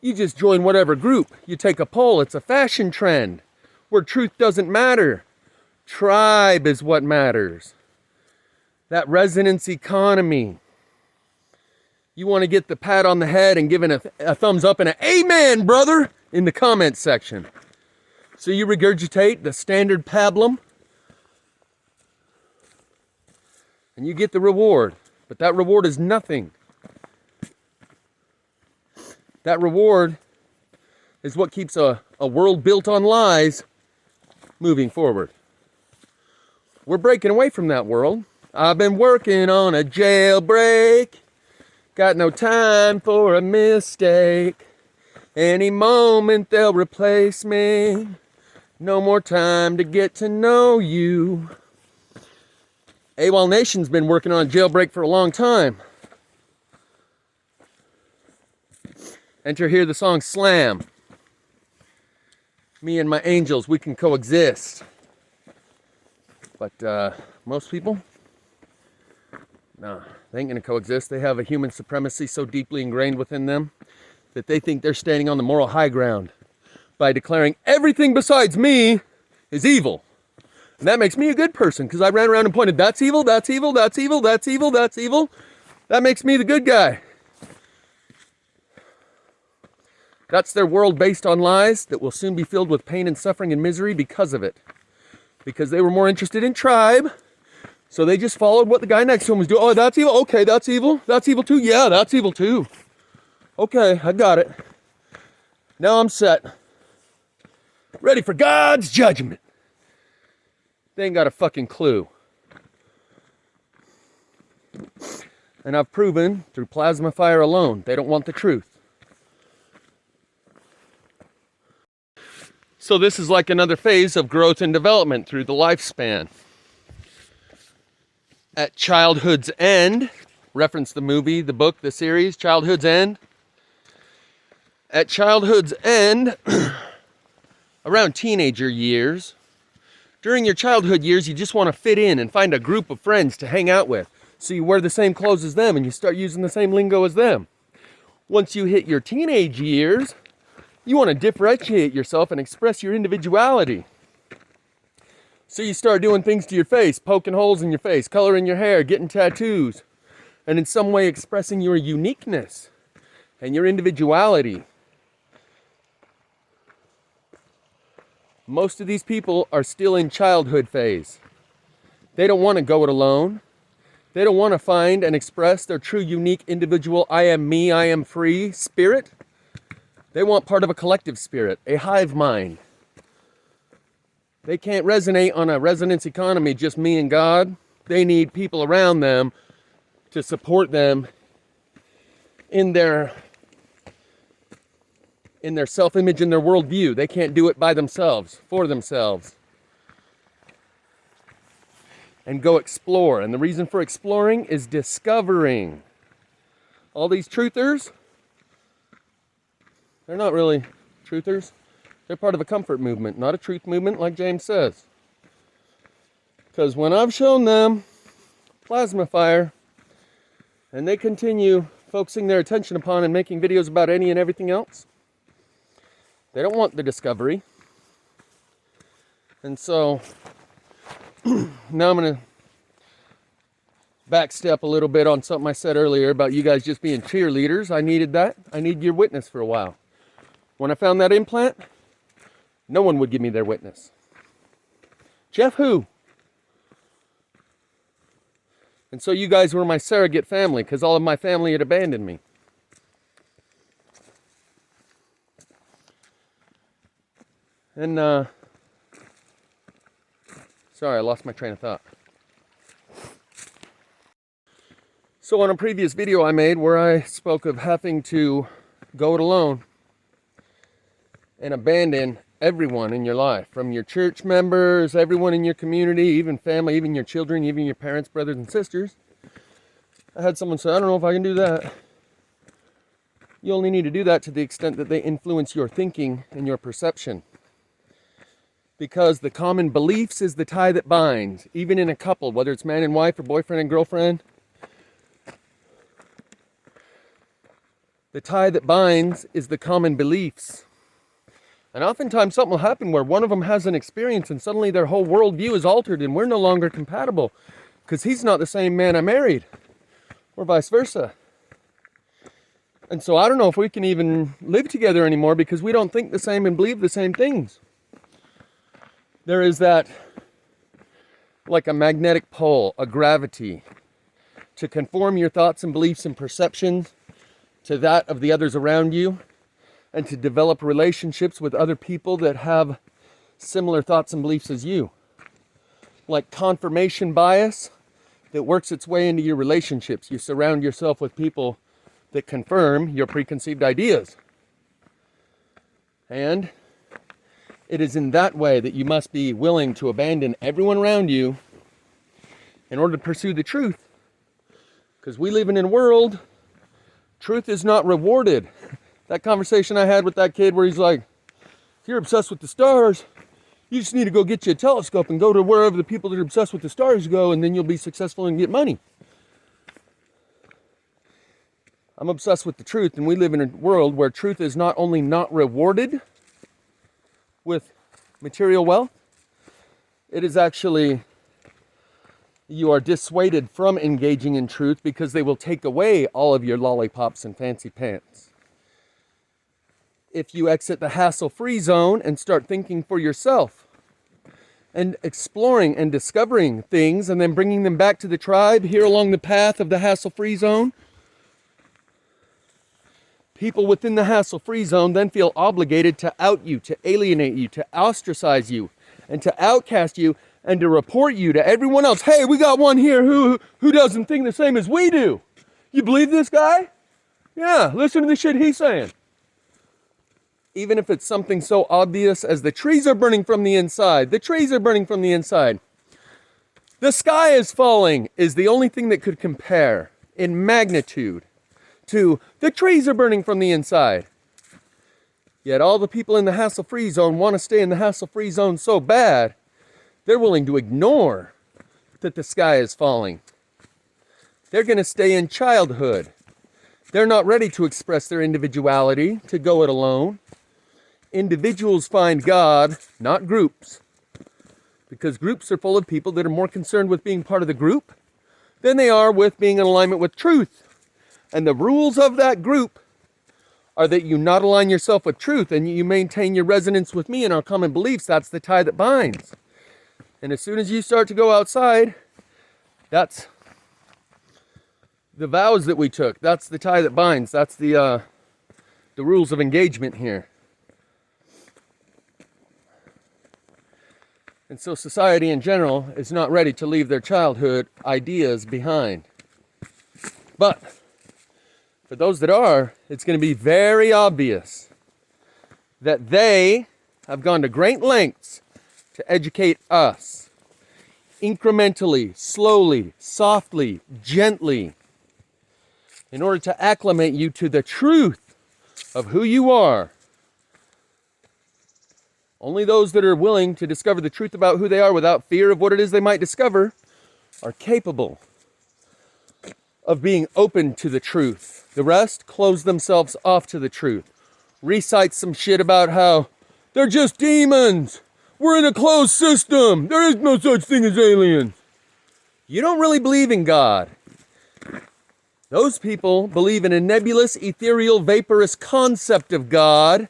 You just join whatever group. You take a poll. It's a fashion trend where truth doesn't matter. Tribe is what matters. That resonance economy. You want to get the pat on the head and giving a thumbs up and an amen, brother, in the comments section. So you regurgitate the standard pablum and you get the reward. But that reward is nothing. That reward is what keeps a world built on lies moving forward. We're breaking away from that world. I've been working on a jailbreak. Got no time for a mistake. Any moment they'll replace me. No more time to get to know you. Awolnation's been working on a jailbreak for a long time. Enter here the song Slam. Me and my angels, we can coexist. But most people, no, they ain't gonna coexist. They have a human supremacy so deeply ingrained within them that they think they're standing on the moral high ground by declaring everything besides me is evil. And that makes me a good person because I ran around and pointed, that's evil, that's evil, that's evil, that's evil, that's evil. That makes me the good guy. That's their world based on lies that will soon be filled with pain and suffering and misery because of it. Because they were more interested in tribe, so they just followed what the guy next to him was doing. Oh, that's evil? Okay, that's evil. That's evil too? Yeah, that's evil too. Okay, I got it. Now I'm set. Ready for God's judgment. They ain't got a fucking clue. And I've proven through plasma fire alone, they don't want the truth. So this is like another phase of growth and development through the lifespan. At childhood's end, reference the movie, the book, the series, Childhood's End. At childhood's end, around teenager years, during your childhood years, you just want to fit in and find a group of friends to hang out with. So you wear the same clothes as them and you start using the same lingo as them. Once you hit your teenage years, you want to differentiate yourself and express your individuality. So you start doing things to your face, poking holes in your face, coloring your hair, getting tattoos, and in some way expressing your uniqueness and your individuality. Most of these people are still in childhood phase. They don't want to go it alone. They don't want to find and express their true, unique, individual, I am me, I am free spirit. They want part of a collective spirit, a hive mind. They can't resonate on a resonance economy, just me and God. They need people around them to support them in their self-image and their worldview. They can't do it by themselves, for themselves. And go explore. And the reason for exploring is discovering. All these truthers, they're not really truthers. They're part of a comfort movement, not a truth movement like James says. Because when I've shown them plasma fire, and they continue focusing their attention upon and making videos about any and everything else, they don't want the discovery. And so, now I'm going to backstep a little bit on something I said earlier about you guys just being cheerleaders. I needed that. I needed your witness for a while. When I found that implant, no one would give me their witness. Jeff who? And so you guys were my surrogate family because all of my family had abandoned me. And, sorry, I lost my train of thought. So on a previous video I made where I spoke of having to go it alone and abandon everyone in your life, from your church members, everyone in your community, even family, even your children, even your parents, brothers and sisters. I had someone say, I don't know if I can do that. You only need to do that to the extent that they influence your thinking and your perception. Because the common beliefs is the tie that binds, even in a couple, whether it's man and wife or boyfriend and girlfriend. The tie that binds is the common beliefs. And oftentimes something will happen where one of them has an experience and suddenly their whole worldview is altered and we're no longer compatible because he's not the same man I married, or vice versa. And so I don't know if we can even live together anymore because we don't think the same and believe the same things. There is that, like a magnetic pole, a gravity, to conform your thoughts and beliefs and perceptions to that of the others around you, and to develop relationships with other people that have similar thoughts and beliefs as you. Like confirmation bias that works its way into your relationships. You surround yourself with people that confirm your preconceived ideas. And it is in that way that you must be willing to abandon everyone around you in order to pursue the truth. Because we live in a world, truth is not rewarded. That conversation I had with that kid where he's like, if you're obsessed with the stars, you just need to go get you a telescope and go to wherever the people that are obsessed with the stars go, and then you'll be successful and get money. I'm obsessed with the truth, and we live in a world where truth is not only not rewarded with material wealth, it is actually, you are dissuaded from engaging in truth because they will take away all of your lollipops and fancy pants. If you exit the hassle-free zone and start thinking for yourself and exploring and discovering things and then bringing them back to the tribe here along the path of the hassle-free zone, people within the hassle-free zone then feel obligated to out you, to alienate you, to ostracize you, and to outcast you, and to report you to everyone else. Hey, we got one here who doesn't think the same as we do. You believe this guy? Yeah, listen to the shit he's saying. Even if it's something so obvious as the trees are burning from the inside. The trees are burning from the inside. The sky is falling is the only thing that could compare in magnitude to the trees are burning from the inside. Yet all the people in the hassle-free zone want to stay in the hassle-free zone so bad, they're willing to ignore that the sky is falling. They're going to stay in childhood. They're not ready to express their individuality, to go it alone. Individuals find God, not groups. Because groups are full of people that are more concerned with being part of the group than they are with being in alignment with truth. And the rules of that group are that you not align yourself with truth and you maintain your resonance with me and our common beliefs. That's the tie that binds. And as soon as you start to go outside, that's the vows that we took. That's the tie that binds. That's the rules of engagement here. And so society in general is not ready to leave their childhood ideas behind. But for those that are, it's going to be very obvious that they have gone to great lengths to educate us. Incrementally, slowly, softly, gently, in order to acclimate you to the truth of who you are. Only those that are willing to discover the truth about who they are without fear of what it is they might discover are capable of being open to the truth. The rest close themselves off to the truth. Recite some shit about how they're just demons. We're in a closed system. There is no such thing as aliens. You don't really believe in God. Those people believe in a nebulous, ethereal, vaporous concept of God.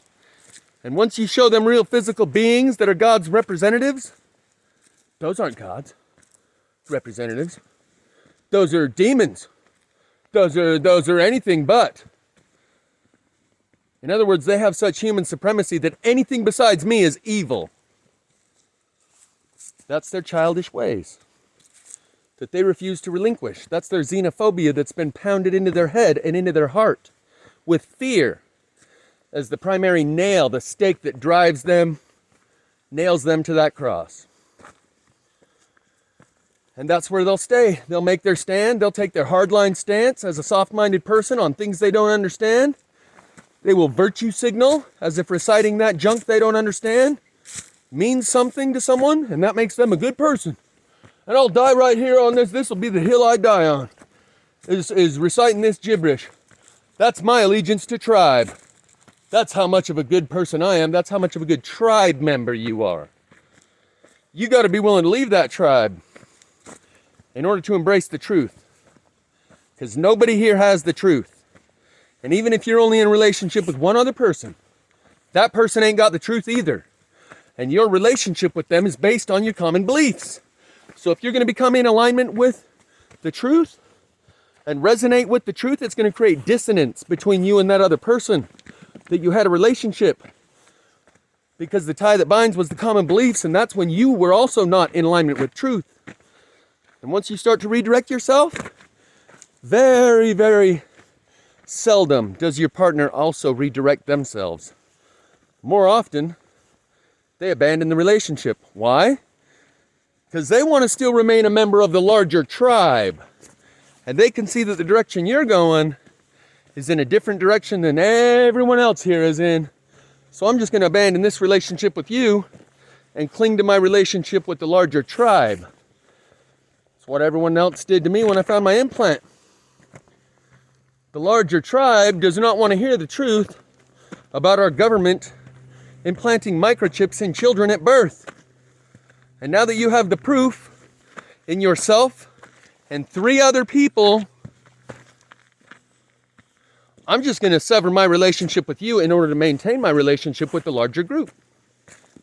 And once you show them real physical beings that are God's representatives, those aren't God's representatives. Those are demons. Those are anything but. In other words, they have such human supremacy that anything besides me is evil. That's their childish ways that they refuse to relinquish. That's their xenophobia that's been pounded into their head and into their heart with fear as the primary nail, the stake that drives them, nails them to that cross. And that's where they'll stay. They'll make their stand. They'll take their hardline stance as a soft-minded person on things they don't understand. They will virtue signal as if reciting that junk they don't understand means something to someone, and that makes them a good person. And I'll die right here on this. This will be the hill I die on, is reciting this gibberish. That's my allegiance to tribe. That's how much of a good person I am. That's how much of a good tribe member you are. You got to be willing to leave that tribe in order to embrace the truth. Because nobody here has the truth. And even if you're only in a relationship with one other person, that person ain't got the truth either. And your relationship with them is based on your common beliefs. So if you're going to become in alignment with the truth and resonate with the truth, it's going to create dissonance between you and that other person that you had a relationship. Because the tie that binds was the common beliefs, and that's when you were also not in alignment with truth. And once you start to redirect yourself, very, very seldom does your partner also redirect themselves. More often, they abandon the relationship. Why? Because they want to still remain a member of the larger tribe. And they can see that the direction you're going is in a different direction than everyone else here is in. So I'm just going to abandon this relationship with you and cling to my relationship with the larger tribe. It's what everyone else did to me when I found my implant. The larger tribe does not want to hear the truth about our government implanting microchips in children at birth. And now that you have the proof in yourself and 3 other people, I'm just going to sever my relationship with you in order to maintain my relationship with the larger group.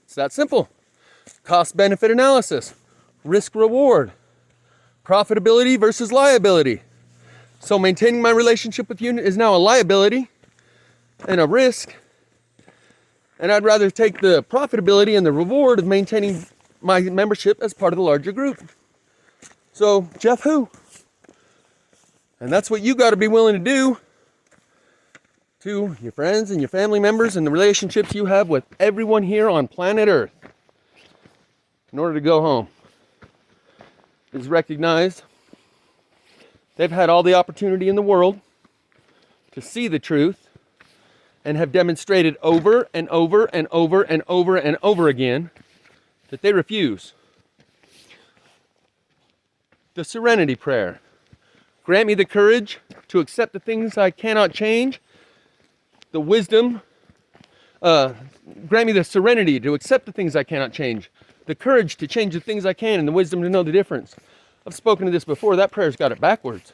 It's that simple. Cost-benefit analysis, risk-reward, profitability versus liability. So maintaining my relationship with you is now a liability and a risk. And I'd rather take the profitability and the reward of maintaining my membership as part of the larger group. So, Jeff who? And that's what you got to be willing to do to your friends and your family members and the relationships you have with everyone here on planet Earth in order to go home. Is recognize they've had all the opportunity in the world to see the truth and have demonstrated over and over and over and over and over again that they refuse. The Serenity prayer. Grant me the courage to accept the things I cannot change, the wisdom, grant me the serenity to accept the things I cannot change, the courage to change the things I can, and the wisdom to know the difference. I've spoken to this before. That prayer's got it backwards.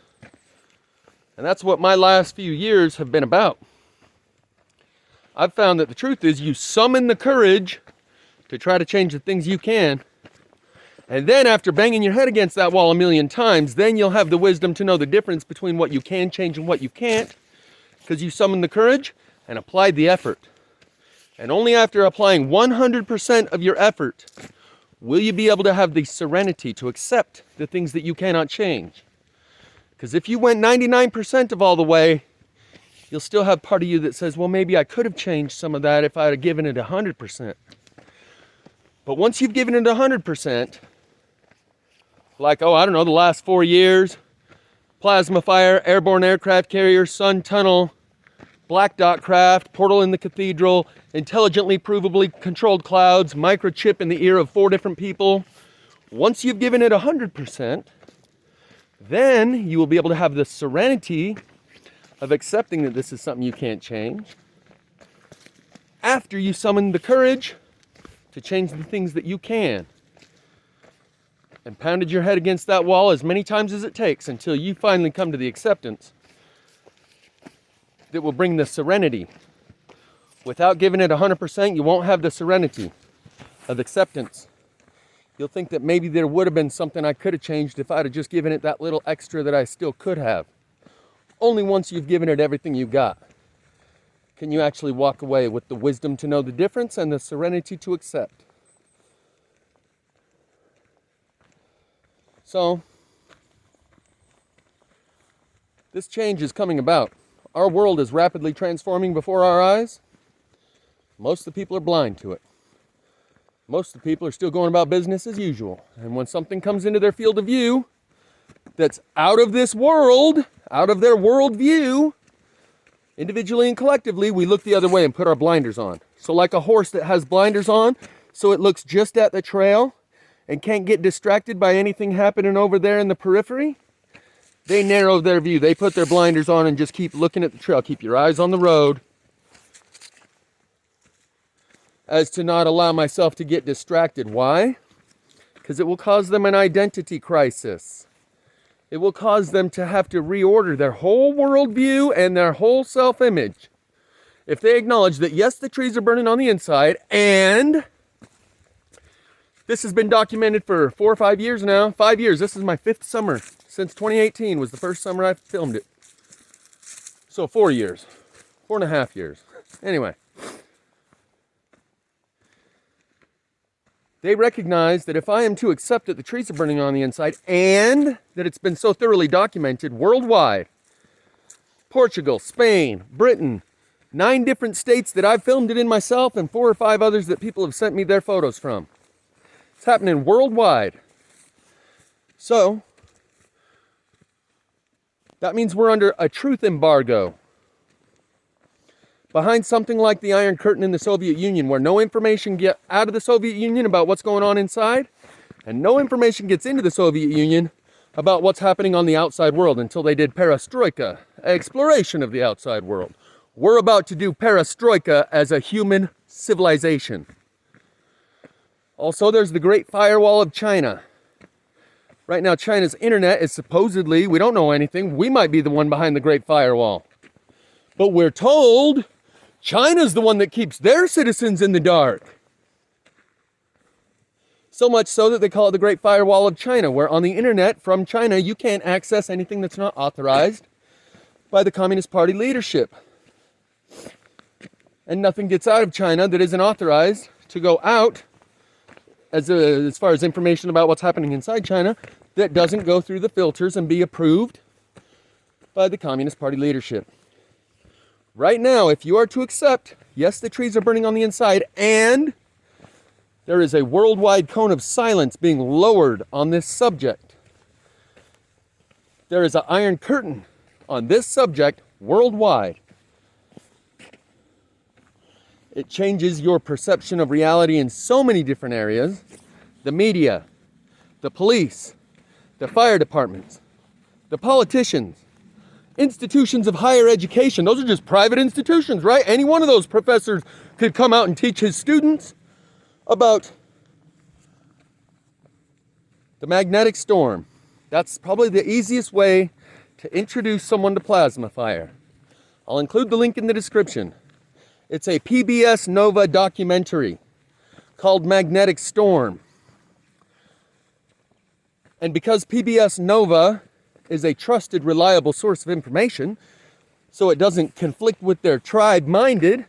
And that's what my last few years have been about. I've found that the truth is you summon the courage to try to change the things you can. And then after banging your head against that wall a million times, then you'll have the wisdom to know the difference between what you can change and what you can't. Because you summoned the courage and applied the effort. And only after applying 100% of your effort will you be able to have the serenity to accept the things that you cannot change. Because if you went 99% of all the way, you'll still have part of you that says, well, maybe I could have changed some of that if I had given it 100%. But once you've given it 100%, like, oh, I don't know, the last 4 years, plasma fire, airborne aircraft carrier, sun tunnel, black dot craft, portal in the cathedral, intelligently provably controlled clouds, microchip in the ear of 4 different people. Once you've given it 100%, then you will be able to have the serenity of accepting that this is something you can't change. After you summon the courage to change the things that you can. And pounded your head against that wall as many times as it takes until you finally come to the acceptance that will bring the serenity. Without giving it 100%, you won't have the serenity of acceptance. You'll think that maybe there would have been something I could have changed if I'd have just given it that little extra that I still could have. Only once you've given it everything you got can you actually walk away with the wisdom to know the difference and the serenity to accept. So, this change is coming about. Our world is rapidly transforming before our eyes. Most of the people are blind to it. Most of the people are still going about business as usual. And when something comes into their field of view that's out of this world, out of their worldview, individually and collectively, we look the other way and put our blinders on. So like a horse that has blinders on, so it looks just at the trail and can't get distracted by anything happening over there in the periphery, they narrow their view. They put their blinders on and just keep looking at the trail. Keep your eyes on the road. as to not allow myself to get distracted. Why? Because it will cause them an identity crisis. It will cause them to have to reorder their whole worldview and their whole self-image. If they acknowledge that, yes, the trees are burning on the inside, and this has been documented for 4 or 5 years now. 5 years. This is my 5th summer. Since 2018 was the first summer I filmed it. So 4 years. 4.5 years. Anyway. They recognize that if I am to accept that the trees are burning on the inside and that it's been so thoroughly documented worldwide, Portugal, Spain, Britain, 9 different states that I've filmed it in myself, and 4 or 5 others that people have sent me their photos from. It's happening worldwide. So, that means we're under a truth embargo. Behind something like the Iron Curtain in the Soviet Union, where no information gets out of the Soviet Union about what's going on inside, and no information gets into the Soviet Union about what's happening on the outside world until they did perestroika, exploration of the outside world. We're about to do perestroika as a human civilization. Also, there's the Great Firewall of China. Right now, China's internet is supposedly, we don't know anything, we might be the one behind the Great Firewall. But we're told China's the one that keeps their citizens in the dark. So much so that they call it the Great Firewall of China, where on the internet from China, you can't access anything that's not authorized by the Communist Party leadership. And nothing gets out of China that isn't authorized to go out as far as information about what's happening inside China that doesn't go through the filters and be approved by the Communist Party leadership. Right now, if you are to accept, yes, the trees are burning on the inside, and there is a worldwide cone of silence being lowered on this subject. There is an iron curtain on this subject worldwide. It changes your perception of reality in so many different areas. The media, the police, the fire departments, the politicians, institutions of higher education. Those are just private institutions, right? Any one of those professors could come out and teach his students about the magnetic storm. That's probably the easiest way to introduce someone to plasma fire. I'll include the link in the description. It's a PBS Nova documentary called Magnetic Storm. And because PBS Nova is a trusted, reliable source of information, so it doesn't conflict with their tribe-mindedness,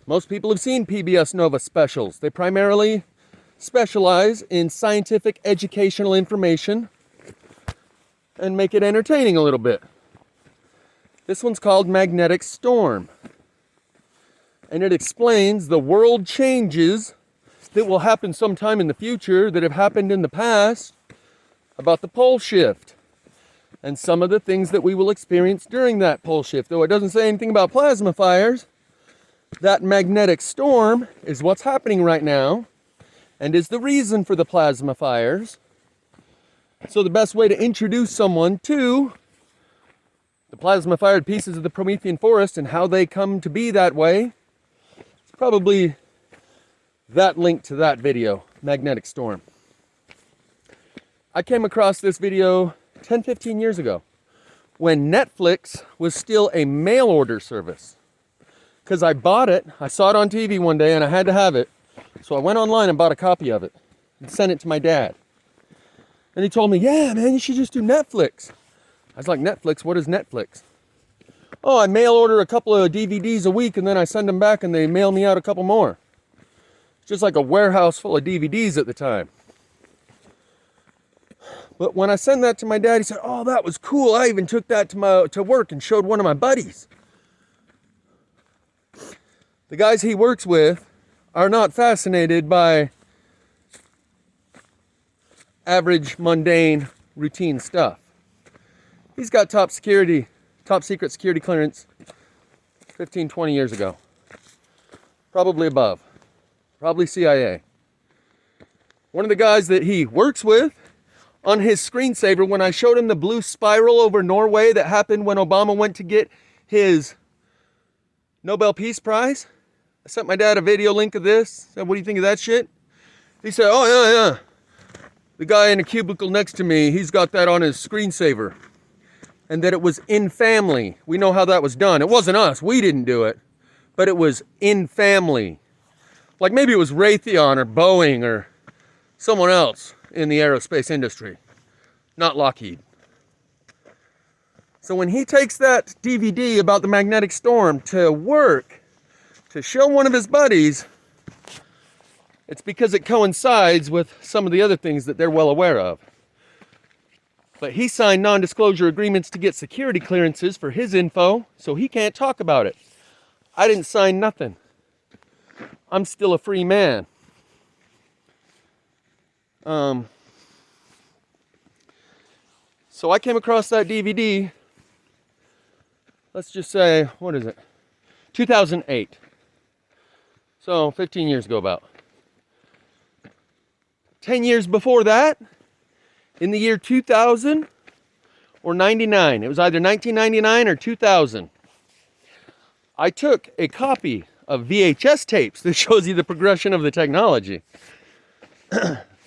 most people have seen PBS Nova specials. They primarily specialize in scientific, educational information and make it entertaining a little bit. This one's called Magnetic Storm. And it explains the world changes that will happen sometime in the future that have happened in the past about the pole shift and some of the things that we will experience during that pole shift. Though it doesn't say anything about plasma fires, that magnetic storm is what's happening right now and is the reason for the plasma fires. So the best way to introduce someone to the plasma-fired pieces of the Promethean forest and how they come to be that way, it's probably that link to that video, Magnetic Storm. I came across this video 10, 15 years ago when Netflix was still a mail order service. Because I bought it, I saw it on TV one day and I had to have it. So I went online and bought a copy of it and sent it to my dad. And he told me, yeah, man, you should just do Netflix. I was like, Netflix? What is Netflix? Oh, I mail order a couple of DVDs a week and then I send them back and they mail me out a couple more. It's just like a warehouse full of DVDs at the time. But when I sent that to my dad, he said, oh, that was cool. I even took that to work and showed one of my buddies. The guys he works with are not fascinated by average, mundane, routine stuff. He's got top secret security clearance 15, 20 years ago. Probably above. Probably CIA. One of the guys that he works with, on his screensaver, when I showed him the blue spiral over Norway that happened when Obama went to get his Nobel Peace Prize. I sent my dad a video link of this. Said, what do you think of that shit? He said, oh, yeah. The guy in the cubicle next to me, he's got that on his screensaver. And that it was in family. We know how that was done. It wasn't us. We didn't do it. But it was in family. Like maybe it was Raytheon or Boeing or someone else in the aerospace industry. Not Lockheed. So when he takes that DVD about the magnetic storm to work, to show one of his buddies, it's because it coincides with some of the other things that they're well aware of. But he signed non-disclosure agreements to get security clearances for his info, so he can't talk about it. I didn't sign nothing. I'm still a free man. So I came across that DVD, let's just say, what is it? 2008. So 15 years ago about. 10 years before that, in the year 2000 or 99, it was either 1999 or 2000, I took a copy of VHS tapes that shows you the progression of the technology.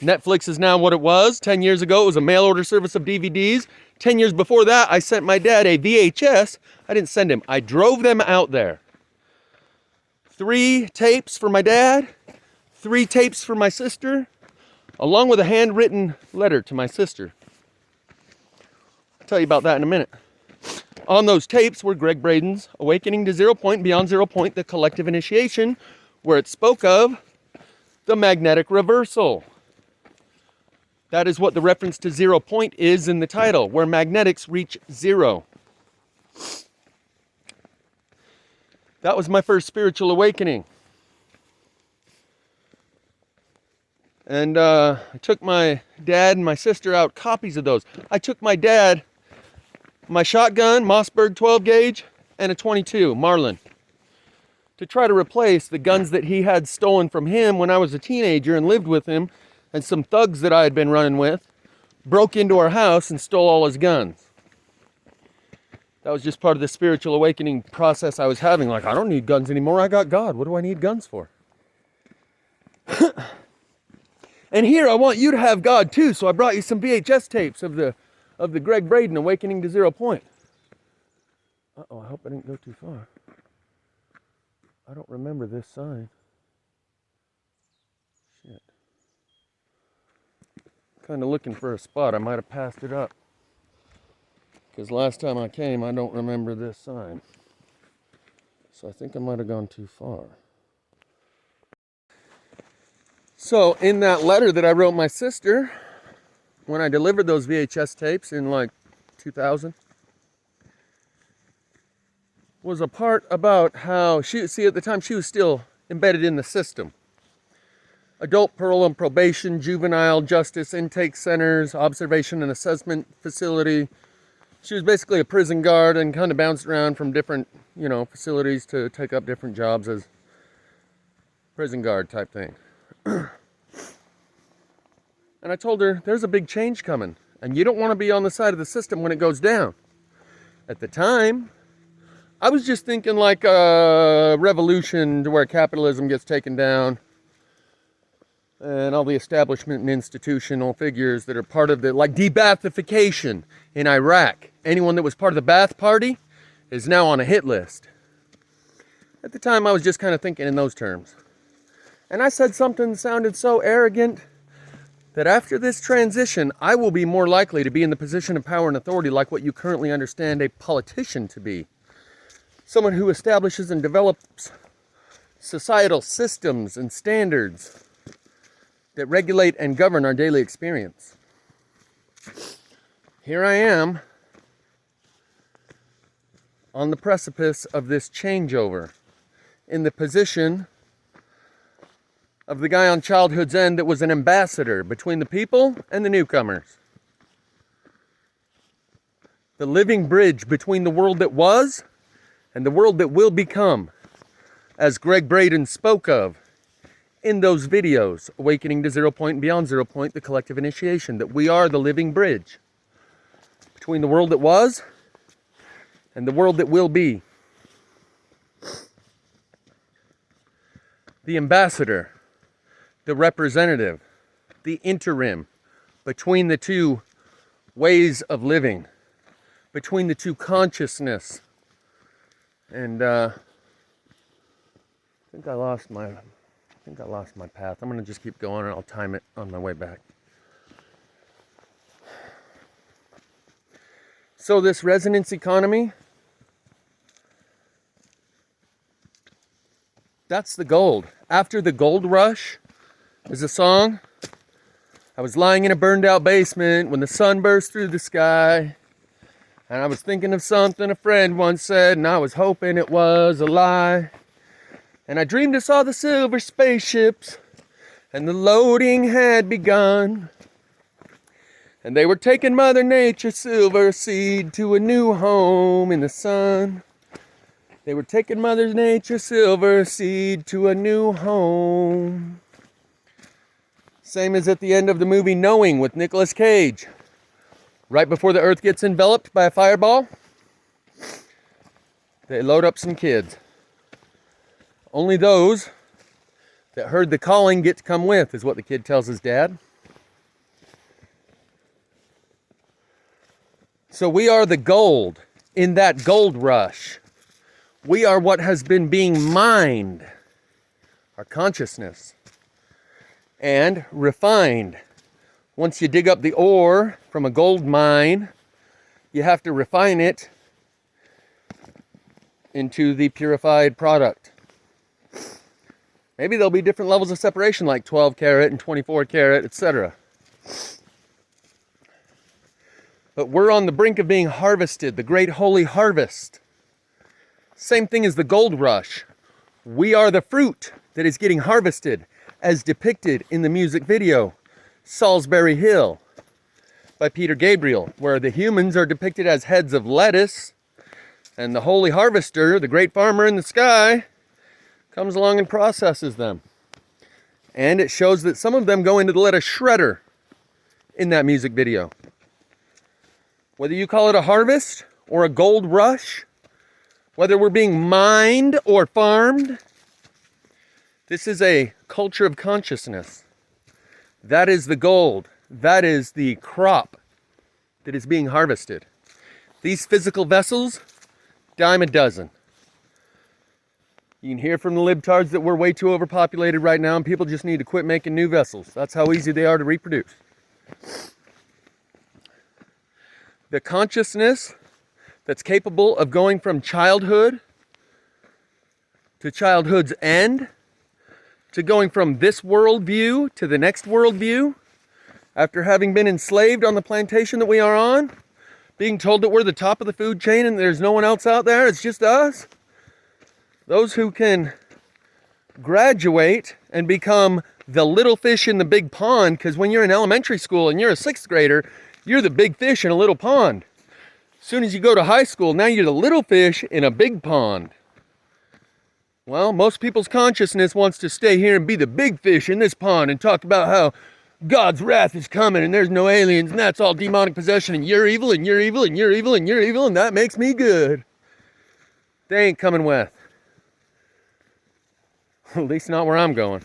Netflix is now what it was. 10 years ago, it was a mail order service of DVDs. 10 years before that, I sent my dad a VHS. I didn't send him. I drove them out there. 3 tapes for my dad, 3 tapes for my sister, along with a handwritten letter to my sister. I'll tell you about that in a minute. On those tapes were Greg Braden's Awakening to Zero Point, Beyond Zero Point, the Collective Initiation, where it spoke of the magnetic reversal. That is what the reference to 0 point is in the title, where magnetics reach zero. That was my first spiritual awakening. And I took my dad and my sister out copies of those. I took my dad my shotgun, Mossberg 12 gauge, and a 22 Marlin to try to replace the guns that he had stolen from him when I was a teenager and lived with him, and some thugs that I had been running with broke into our house and stole all his guns. That was just part of the spiritual awakening process I was having. Like, I don't need guns anymore. I got God. What do I need guns for? And here I want you to have God too. So I brought you some VHS tapes of the Greg Braden Awakening to Zero Point. Uh-oh, I hope I didn't go too far. I don't remember this sign. Shit. Kind of looking for a spot. I might have passed it up. Because last time I came, I don't remember this sign. So I think I might have gone too far. So in that letter that I wrote my sister, when I delivered those VHS tapes in like 2000, was a part about how at the time she was still embedded in the system. Adult parole and probation, juvenile justice intake centers, observation and assessment facility. She was basically a prison guard and kind of bounced around from different, facilities to take up different jobs as prison guard type thing. And I told her, there's a big change coming, and you don't want to be on the side of the system when it goes down. At the time, I was just thinking like a revolution to where capitalism gets taken down and all the establishment and institutional figures that are part of the, like de-Baathification in Iraq. Anyone that was part of the Ba'ath Party is now on a hit list. At the time, I was just kind of thinking in those terms. And I said something that sounded so arrogant that after this transition, I will be more likely to be in the position of power and authority like what you currently understand a politician to be. Someone who establishes and develops societal systems and standards that regulate and govern our daily experience. Here I am on the precipice of this changeover, in the position of the guy on childhood's end that was an ambassador between the people and the newcomers. The living bridge between the world that was and the world that will become, as Greg Braden spoke of in those videos, Awakening to Zero Point and Beyond Zero Point, the Collective Initiation, that we are the living bridge between the world that was and the world that will be. the ambassador, the representative, the interim between the two ways of living, between the two consciousness. And I think I lost my path. I'm going to just keep going and I'll time it on my way back. So this resonance economy, that's the gold. After the gold rush is a song. I was lying in a burned out basement when the sun burst through the sky. And I was thinking of something a friend once said, and I was hoping it was a lie. And I dreamed I saw the silver spaceships, and the loading had begun. And they were taking Mother Nature's silver seed to a new home in the sun. They were taking Mother Nature's silver seed to a new home. Same as at the end of the movie Knowing with Nicolas Cage. Right before the earth gets enveloped by a fireball, they load up some kids. Only those that heard the calling get to come with, is what the kid tells his dad. So we are the gold in that gold rush. We are what has been being mined, our consciousness, and refined. Once you dig up the ore from a gold mine, you have to refine it into the purified product. Maybe there'll be different levels of separation, like 12 karat and 24 karat, etc. But we're on the brink of being harvested, the great holy harvest. Same thing as the gold rush. We are the fruit that is getting harvested, as depicted in the music video, Salisbury Hill, by Peter Gabriel, where the humans are depicted as heads of lettuce, and the holy harvester, the great farmer in the sky, comes along and processes them. And it shows that some of them go into the lettuce shredder in that music video. Whether you call it a harvest or a gold rush, whether we're being mined or farmed, this is a culture of consciousness. That is the gold. That is the crop that is being harvested. These physical vessels, dime a dozen. You can hear from the libtards that we're way too overpopulated right now and people just need to quit making new vessels. That's how easy they are to reproduce. The consciousness that's capable of going from childhood to childhood's end, to going from this worldview to the next worldview, after having been enslaved on the plantation that we are on, being told that we're the top of the food chain and there's no one else out there, it's just us. Those who can graduate and become the little fish in the big pond, because when you're in elementary school and you're a sixth grader, you're the big fish in a little pond. As soon as you go to high school, now you're the little fish in a big pond. Well, most people's consciousness wants to stay here and be the big fish in this pond and talk about how God's wrath is coming and there's no aliens and that's all demonic possession and you're evil and you're evil and you're evil and you're evil and that makes me good. They ain't coming with. At least not where I'm going.